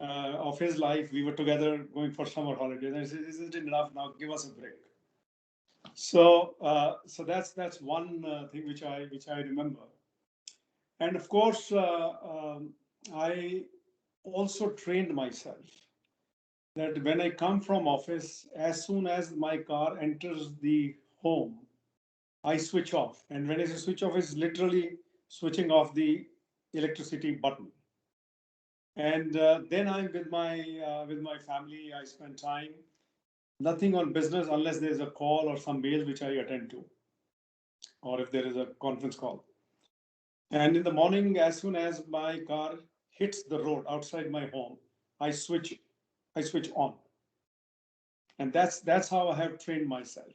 of his life, we were together going for summer holidays. And I said, "Isn't it enough now? Give us a break." So that's one thing which I remember. And of course, I also trained myself that when I come from office, as soon as my car enters the home, I switch off. And when I say switch off, is literally switching off the electricity button. And then I'm with my family. I spend time. Nothing on business unless there's a call or some mail which I attend to, or if there is a conference call. And in the morning, as soon as my car hits the road outside my home, I switch I switch on. And that's how I have trained myself.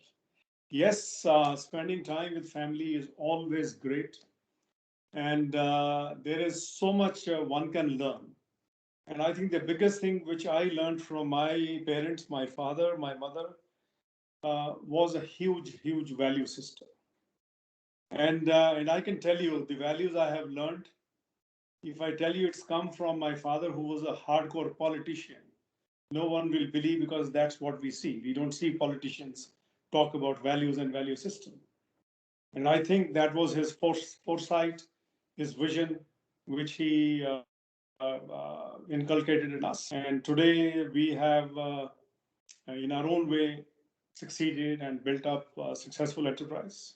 Yes, spending time with family is always great, and there is so much one can learn. And I think the biggest thing which I learned from my parents, my father, my mother, was a huge value system. And I can tell you the values I have learned. If I tell you it's come from my father, who was a hardcore politician, no one will believe, because that's what we see. We don't see politicians talk about values and value system. And I think that was his foresight, his vision, which he inculcated in us. And today we have, in our own way, succeeded and built up a successful enterprise.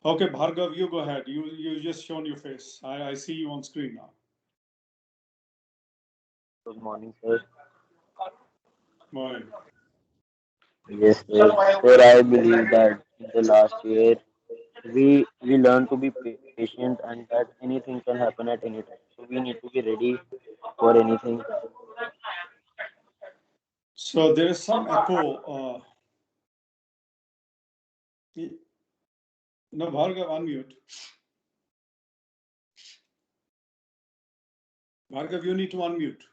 Okay, Bhargav, you go ahead. You just shown your face. I see you on screen now. Good morning, sir. Morning. Yes, sir. Sir, I believe that in the last year we learn to be patient and that anything can happen at any time. So we need to be ready for anything. So there is some echo. No, Bhargav, unmute. Bhargav, you need to unmute.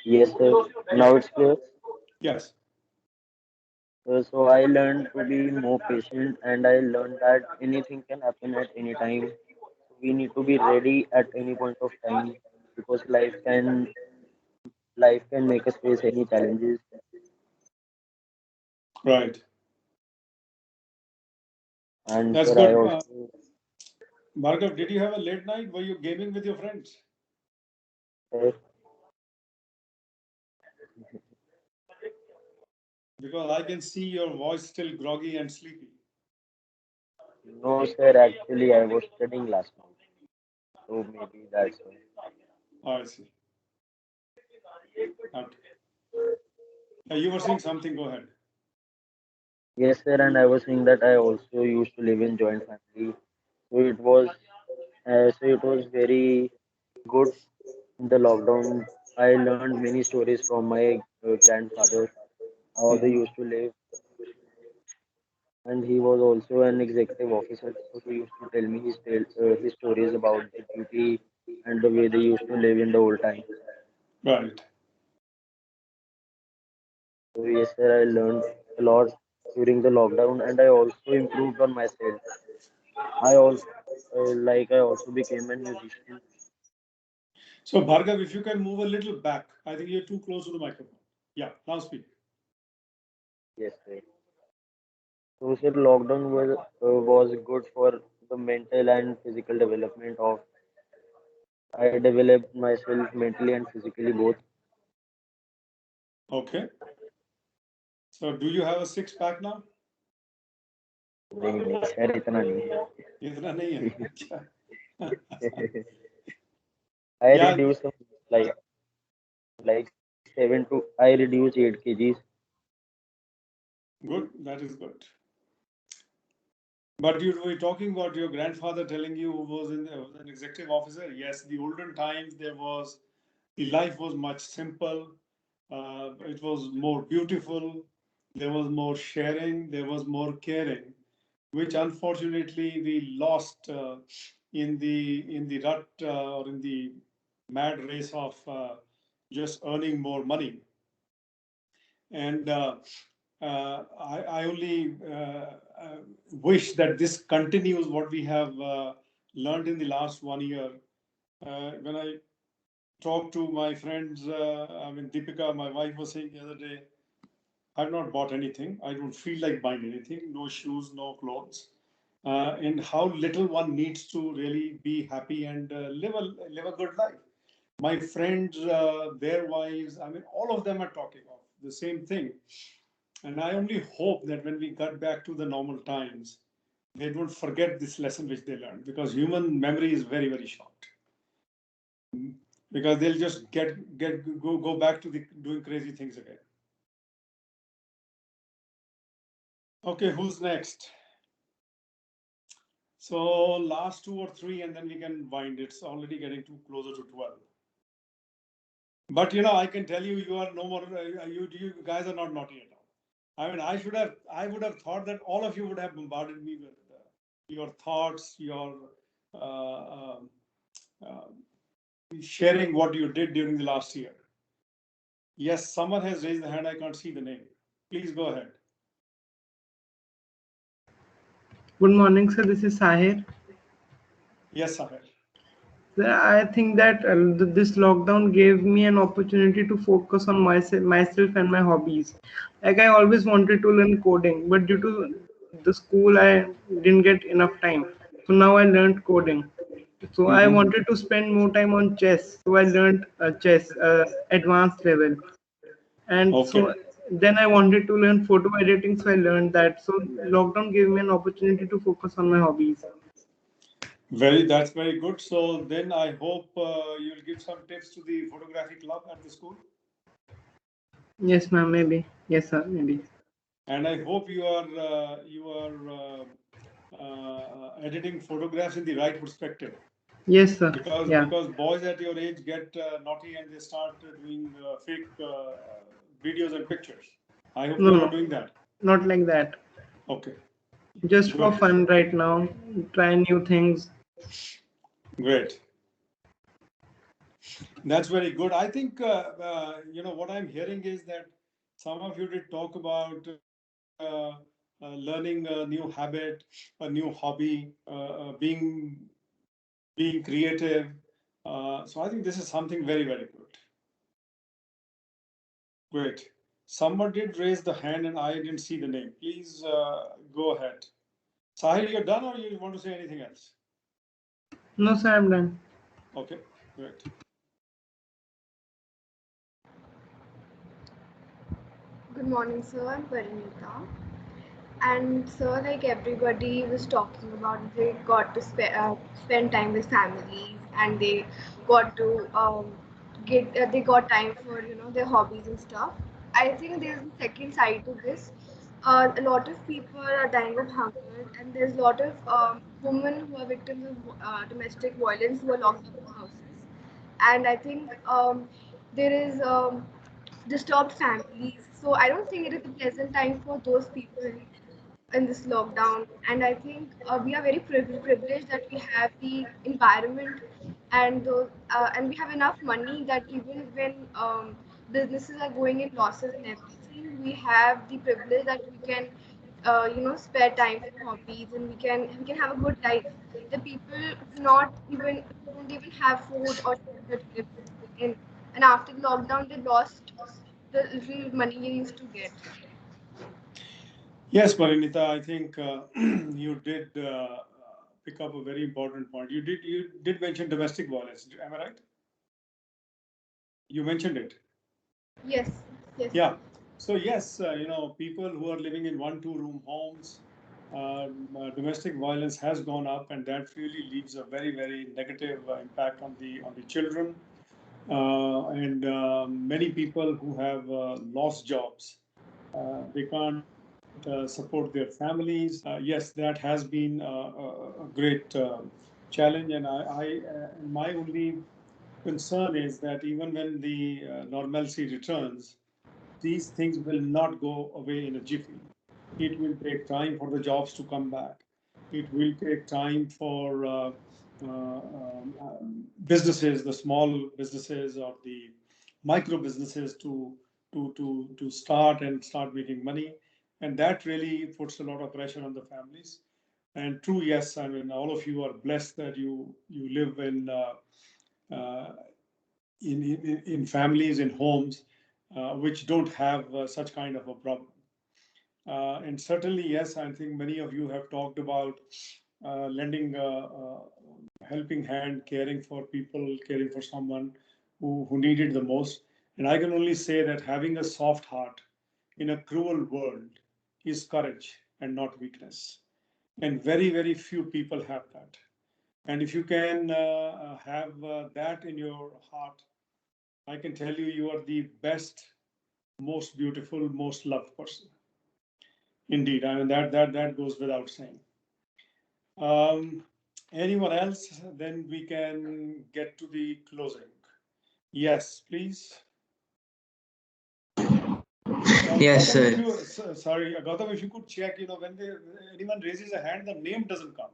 Yes, sir. Now it's clear. Yes. So I learned to be more patient and I learned that anything can happen at any time. We need to be ready at any point of time because life can make us face any challenges. Right. And That's sir, I good. also Bhargav, did you have a late night? Were you gaming with your friends? uh, Because I can see your voice still groggy and sleepy. no, sir. Actually, I was studying last night, so maybe that's why. Oh, I see. Okay. You were saying something. Go ahead. Yes, sir. And I was saying that I also used to live in joint family, so it was very good in the lockdown. I learned many stories from my grandfather how they used to live, and he was also an executive officer. So he used to tell me his stories about the duty and the way they used to live in the old time. Right. So yes, sir, I learned a lot during the lockdown, and I also improved on myself. I also I also became a musician. So, Bhargav, if you can move a little back, I think you're too close to the microphone. Yeah, now speak. Yes, sir. So, sir, lockdown was good for the mental and physical development of. I developed myself mentally and physically both. Okay. So, do you have a six pack now? नहीं नहीं sir इतना नहीं इतना नहीं है अच्छा I Yeah, reduced like 7 to I reduced 8 kgs. good. That is good. But you were talking about your grandfather telling you who was was an executive officer. Yes, the olden times the life was much simple. It was more beautiful. There was more sharing. There was more caring, which unfortunately we lost in the rut or in the mad race of just earning more money. And I only wish that this continues what we have learned in the last 1 year. When I talk to my friends, I mean, Deepika, my wife, was saying the other day, I've not bought anything. I don't feel like buying anything. No shoes, no clothes. And how little one needs to really be happy and live a good life. My friends, their wives, I mean, all of them are talking of the same thing. And I only hope that when we get back to the normal times, they don't forget this lesson which they learned, because human memory is very, very short. Because they'll just go back to the doing crazy things again. Okay, who's next? So last two or three, and then we can wind. It's already getting too closer to 12. But I can tell you, you are no more. You guys are not naughty at all. I mean, I would have thought that all of you would have bombarded me with your thoughts, your uh, uh, sharing what you did during the last year. Yes, someone has raised the hand. I can't see the name. Please go ahead. Good morning, sir. This is Sahir. Yes, Sahir. Sir, I think that this lockdown gave me an opportunity to focus on myself and my hobbies. Like I always wanted to learn coding, but due to the school, I didn't get enough time. So now I learned coding. So I Mm-hmm. wanted to spend more time on chess. So I learned chess, advanced level. And Okay. so then I wanted to learn photo editing. So I learned that. So lockdown gave me an opportunity to focus on my hobbies. That's very good. So then I hope you'll give some tips to the photography club at the school. Yes, ma'am. Maybe. Yes, sir. Maybe. And I hope you are editing photographs in the right perspective. Yes, sir. Because Yeah. boys at your age get naughty and they start doing fake videos and pictures. I hope No, you're no, not doing that. not like that. Okay, Just for good, fun right now. Try new things. great. That's very good. I think what I'm hearing is that some of you did talk about learning a new habit, a new hobby, being creative. So I think this is something very, very good. Great. Someone did raise the hand and I didn't see the name. Please go ahead. Sahil, you're done or you want to say anything else? No, sir. I'm done. Okay, great. Good morning, sir. I'm Parinita. And so, like everybody was talking about, they got to spend time with families, and they got to they got time for their hobbies and stuff. I think there's a second side to this. A lot of people are dying of hunger, and there's a lot of women who are victims of domestic violence who are locked up in houses. And I think there is disturbed families. So I don't think it is a pleasant time for those people in this lockdown. And I think we are very privileged that we have the environment and we have enough money that even when businesses are going in losses and everything, we have the privilege that we can spare time for hobbies, and we can have a good life. The people who don't even have food or shelter to live in, and after the lockdown they lost the little money you used to get. Yes, Parinita, I think you did pick up a very important point. You did mention domestic violence. Am I right? You mentioned it. Yes, yes. Yeah. So yes, people who are living in one, two-room homes, domestic violence has gone up, and that really leaves a very, very negative impact on the children, and many people who have lost jobs. They can't support their families. Yes, that has been a great challenge, and my only concern is that even when the normalcy returns, these things will not go away in a jiffy. It will take time for the jobs to come back. It will take time for businesses, the small businesses or the micro businesses to start making money, and that really puts a lot of pressure on the families. And true, yes, I mean all of you are blessed that you live uh, in families, in homes which don't have such kind of a problem. And certainly, yes, I think many of you have talked about lending helping hand, caring for people, caring for someone who needed the most. And I can only say that having a soft heart in a cruel world is courage and not weakness. And very, very few people have that. And if you can have that in your heart, I can tell you, you are the best, most beautiful, most loved person. Indeed, I mean that goes without saying. Um, Anyone else? Then we can get to the closing. Yes, please. Yes, Gautam, if sir. you sorry, Gautam, if you could check, when anyone raises a hand, the name doesn't come.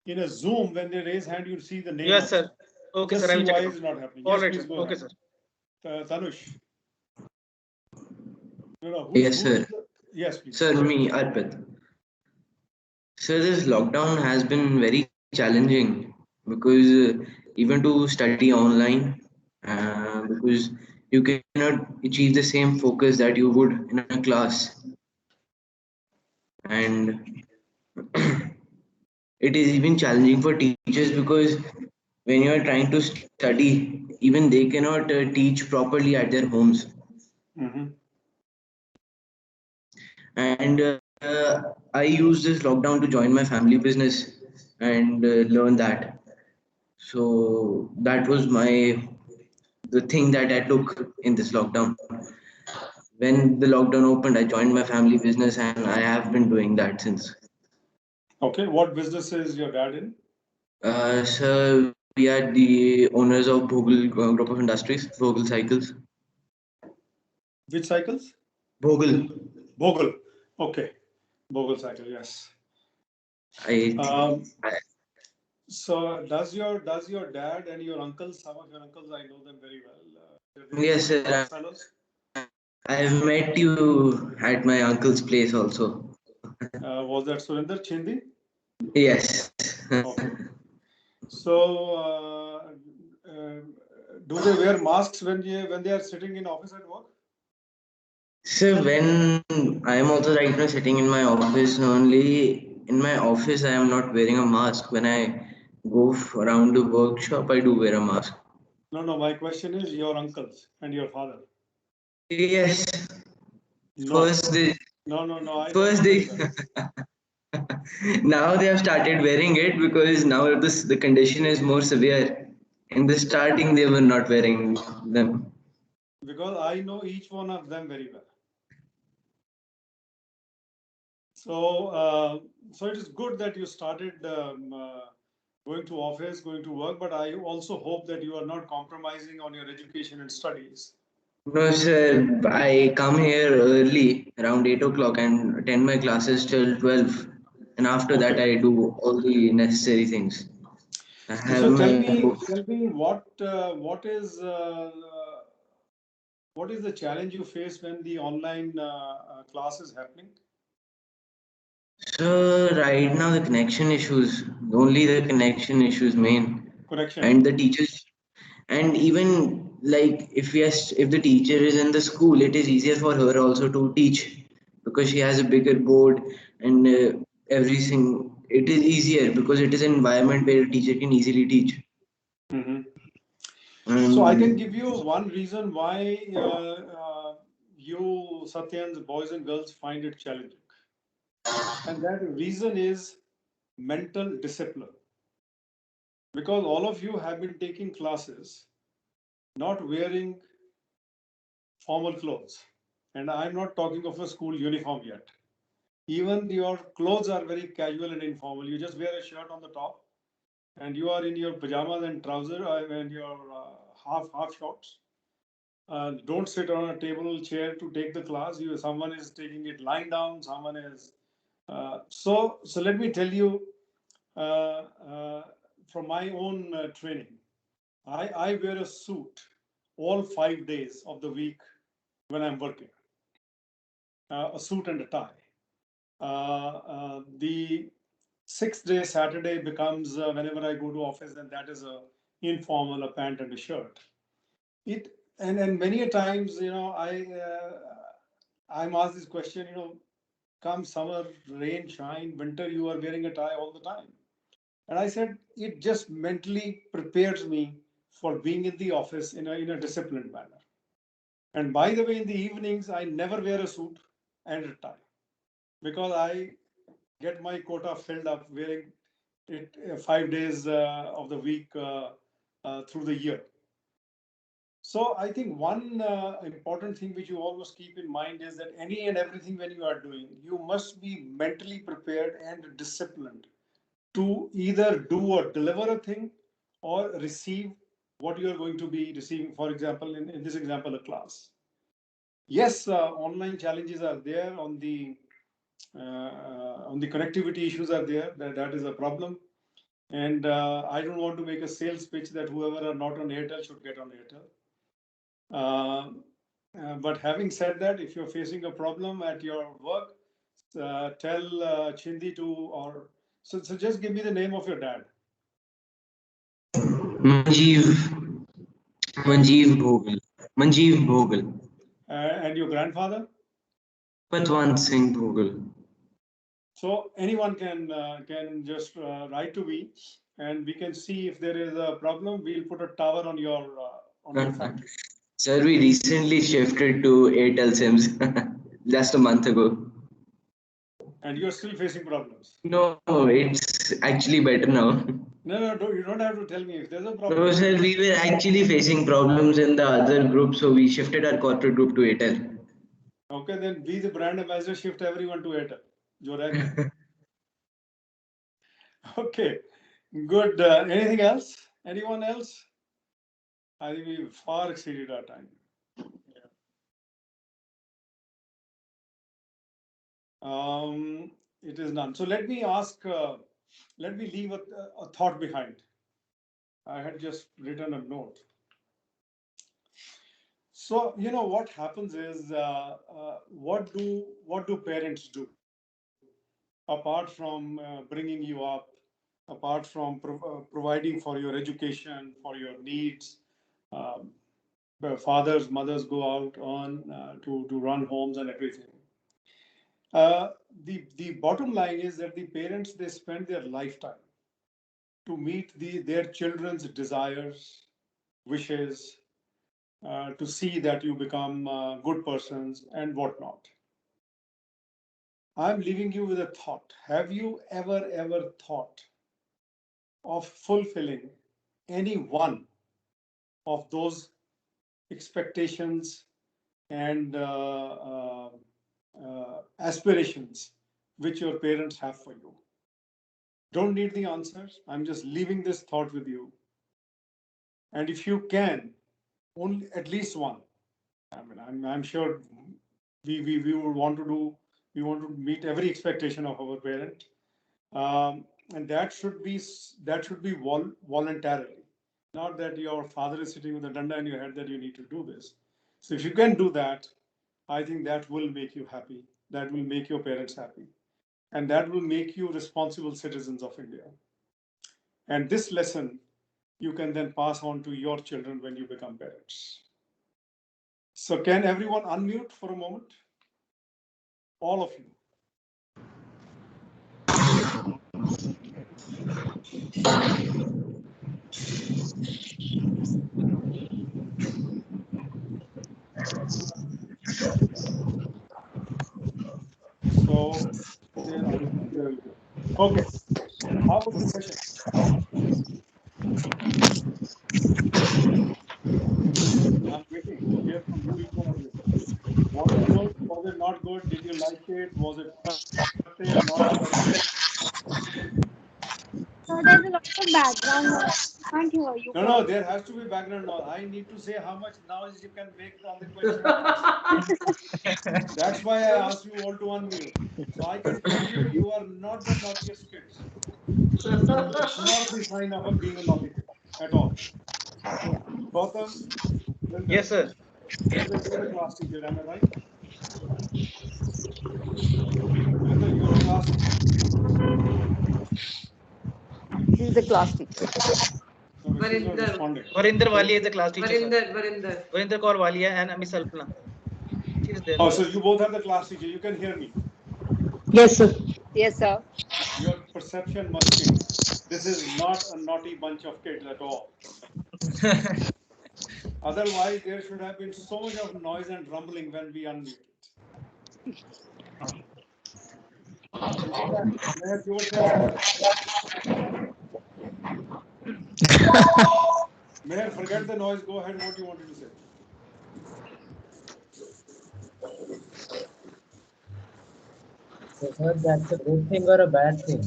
In a Zoom, when they raise hand, you see the name Yes, sir. also. Okay, Just sir. I see will check why it out. it's not happening. All Yes, right, please sir. go Okay, ahead. sir. Tanush. Yes, Who's sir. yes, please. Sir, me, Arpit. Sir, this lockdown has been very challenging because even to study online, because you cannot achieve the same focus that you would in a class. And it is even challenging for teachers because when you are trying to study, even they cannot teach properly at their homes. Mm-hmm. And I used this lockdown to join my family business, and learn that. So that was the thing that I took in this lockdown. When the lockdown opened, I joined my family business, and I have been doing that since. Okay, what business is your dad in? So we are the owners of Bhogal Group of Industries, Bhogal Cycles. Which cycles? Bhogal. Bogle. Okay, Bogle cycle. Yes. I, I So does your dad and your uncles, some of your uncles, I know them very well. They're yes, good sir. fellows. I have met you at my uncle's place also. Was that Surinder Chindi? Yes. Okay. So do they wear masks when they are sitting in office at work? So when I am also right now sitting in my office, only in my office I am not wearing a mask. When I go around the workshop, I do wear a mask. No, no. My question is your uncles and your father. Yes. No. First they, No, no, no. I know first them they, very well. now they have started wearing it because now the condition is more severe. In the starting, they were not wearing them. Because I know each one of them very well. So it is good that you started going to office, going to work, but I also hope that you are not compromising on your education and studies. No, sir. I come here early, around 8 o'clock, and attend my classes till 12. And after that, Okay. I do all the necessary things. I have So tell my me, books. tell me what is the challenge you face when the online class is happening? So right now, the connection issues, only the connection issues main, Correction. and the teachers, and even like if the teacher is in the school, it is easier for her also to teach because she has a bigger board and everything. It is easier because it is an environment where a teacher can easily teach. Mhm. So I can And give you one reason why you Satyan's boys and girls find it challenging, and that reason is mental discipline. Because all of you have been taking classes not wearing formal clothes, and I'm not talking of a school uniform yet. Even your clothes are very casual and informal. You just wear a shirt on the top, and you are in your pajamas and trouser and your half shorts. Don't sit on a table chair to take the class. Someone is taking it lying down. Someone is so. Let me tell you uh, uh, from my own training. I wear a suit all 5 days of the week when I'm working. A suit and a tie. The sixth day, Saturday, becomes whenever I go to office, then that is a informal, a pant and a shirt. It and many a times, I'm asked this question, come summer, rain, shine, winter, you are wearing a tie all the time. And I said, it just mentally prepares me for being in the office in a disciplined manner. And by the way, in the evenings, I never wear a suit and a tie because I get my quota filled up wearing it 5 days of the week through the year. So I think one important thing which you always keep in mind is that any and everything when you are doing, you must be mentally prepared and disciplined to either do or deliver a thing or receive what you are going to be receiving. For example, in this example, a class. Yes, online challenges are there on the connectivity issues are there. That is a problem. And I don't want to make a sales pitch that whoever are not on Airtel should get on Airtel. But having said that, if you're facing a problem at your work, tell Chindi to or so just give me the name of your dad. Manjeev, Manjeev Bhogal, Manjeev Bhogal, And your grandfather. Patwant Singh Bhogal. So anyone can just write to me, and we can see if there is a problem. We'll put a tower on your phone. Sir, we recently shifted to Airtel SIMs just a month ago. And you're still facing problems. No, it's actually better now. No, you don't have to tell me if there's a problem. No, sir, we were actually facing problems in the other group, so we shifted our corporate group to Airtel. Okay, then be the brand ambassador, shift everyone to Airtel. Jo reh gaya. Okay, good. Anything else? Anyone else? I think we far exceeded our time. It is none. So let me ask, let me leave a thought behind. I had just written a note. So, you know, what happens is, what do parents do? Apart from bringing you up, apart from providing for your education, for your needs, um, fathers, mothers go out on to run homes and everything. The bottom line is that the parents, they spend their lifetime to meet their children's desires, wishes, to see that you become good persons and whatnot. I'm leaving you with a thought. Have you ever thought of fulfilling any one of those expectations and aspirations which your parents have for you? Don't need the answers. I'm just leaving this thought with you. And if you can, only at least one. I mean, I'm sure we would want to do, we want to meet every expectation of our parent. And that should be voluntarily. Not that your father is sitting with a danda in your head that you need to do this. So if you can do that, I think that will make you happy. That will make your parents happy. And that will make you responsible citizens of India. And this lesson you can then pass on to your children when you become parents. So can everyone unmute for a moment? All of you. So there are. There we go. Okay. How was the session? I'm waiting to hear from you, each one of you. Was it good? Was it not good? Did you like it? Was it productive? Not productive? So there's a lot of background noise. I can't hear you No, properly. there has to be background noise. I need to say how much noise you can make on the question I'm asking. That's why I asked you all to unmute. So I can tell you are not the naughtiest kids. It's not the sign of being a naughty kid at all. Gautam, Yes, sir. you're a class teacher, am I right? Vrinda, you're a class teacher. She's a class teacher. No, but she's not Varinder. responding. Varinder Walia is the class teacher, sir. Varinder. Varinder Kaur Walia and Miss Alpana. She is there Oh, with so us. you both are the class teacher. You can hear me. Yes, sir. Yes, sir. Your perception must change. This is not a naughty bunch of kids at all. Otherwise, there should have been so much of noise and rumbling when we unmuted. Meher, you were saying something. Meher, forget the noise. Go ahead. What you wanted to say? So, sir, that's a good thing or a bad thing?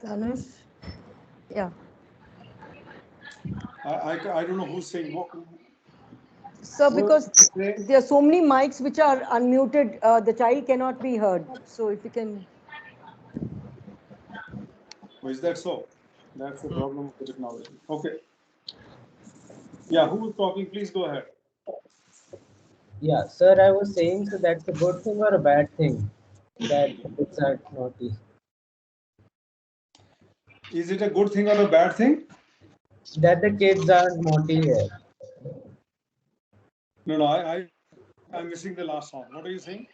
Tanush? Yeah. I don't know who's saying what. So because there are so many mics which are unmuted, the child cannot be heard. So if you can. Oh, is that so? That's the problem of the technology. Okay. Yeah, who is talking? Please go ahead. Yeah, sir, I was saying, so that's a good thing or a bad thing that it's are naughty? Is it a good thing or a bad thing? That the kids are naughty here. No, I'm missing the last one. What are you saying?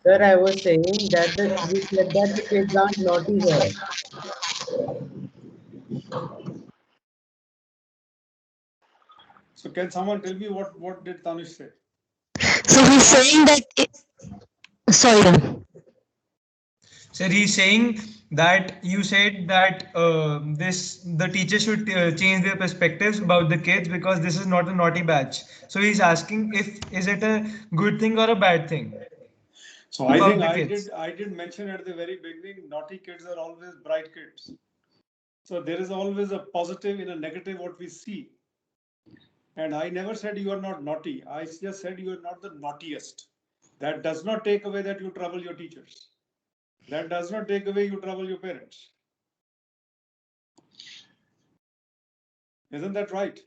Sir, I was saying that you said that the kids are naughty here. So can someone tell me what did Tanush say? saying that. Sorry, ma'am. So he's saying that you said that the teacher should change their perspectives about the kids because this is not a naughty batch. So he's asking if is it a good thing or a bad thing So I about think the kids. I did mention at the very beginning, naughty kids are always bright kids. So there is always a positive in a negative what we see. And I never said you are not naughty. I just said you are not the naughtiest. That does not take away that you trouble your teachers. That does not take away you trouble your parents. Isn't that right?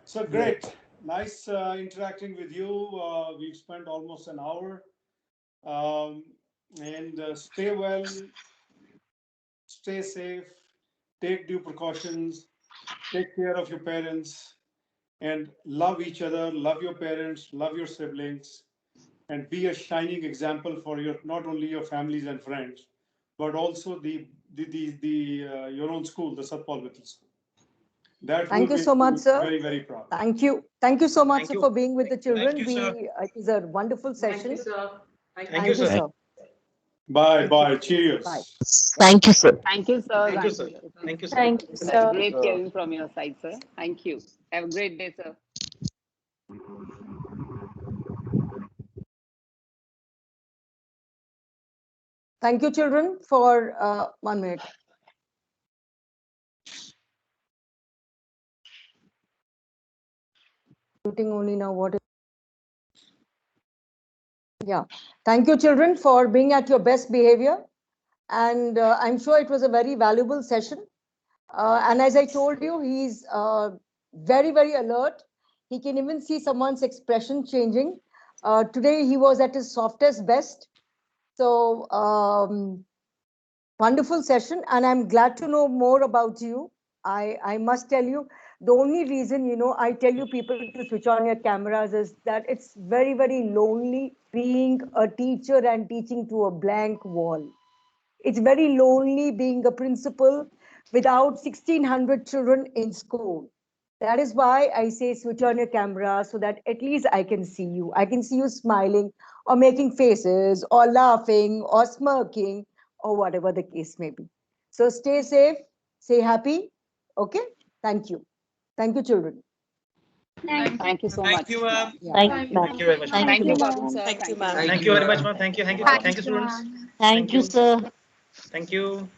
So great. Nice interacting with you. We've spent almost an hour. And stay well, stay safe, take due precautions, take care of your parents, and love each other, love your parents, love your siblings, and be a shining example for not only your families and friends, but also the your own school, the Satpal Mittal School. That will Thank you make so much, you sir. very, very proud. Thank you. Thank you so much Thank you. for being with the children. Thank you, sir. It is a wonderful session. Thank you, sir. sir. Bye, Thank bye. you. Cheers. Bye. Thank you, sir. Thank you, sir. Thank you, sir. Thank you, sir. Thank you, That's sir. great hearing from your side, sir. Thank you. Have a great day, sir. Thank you, children, for 1 minute. Shooting only now. What is? Yeah. Thank you, children, for being at your best behavior. And I'm sure it was a very valuable session. And as I told you, he's very, very alert. He can even see someone's expression changing. Today, he was at his softest best. So, wonderful session. And I'm glad to know more about you. I must tell you, the only reason, I tell you people to switch on your cameras is that it's very, very lonely being a teacher and teaching to a blank wall. It's very lonely being a principal without 1,600 children in school. That is why I say switch on your camera so that at least I can see you. I can see you smiling or making faces or laughing or smirking or whatever the case may be. So stay safe, stay happy. Okay? Thank you. Thank you, children. Thank you so much. Thank you, ma'am. Yeah. Thank you, ma'am. Thank you very much. Thank Thank you, you, ma'am. Varun, sir. Thank you, ma'am. Thank you very much, ma'am. Thank you. Thank you. Thank you, students. Thank you, sir. Thank you.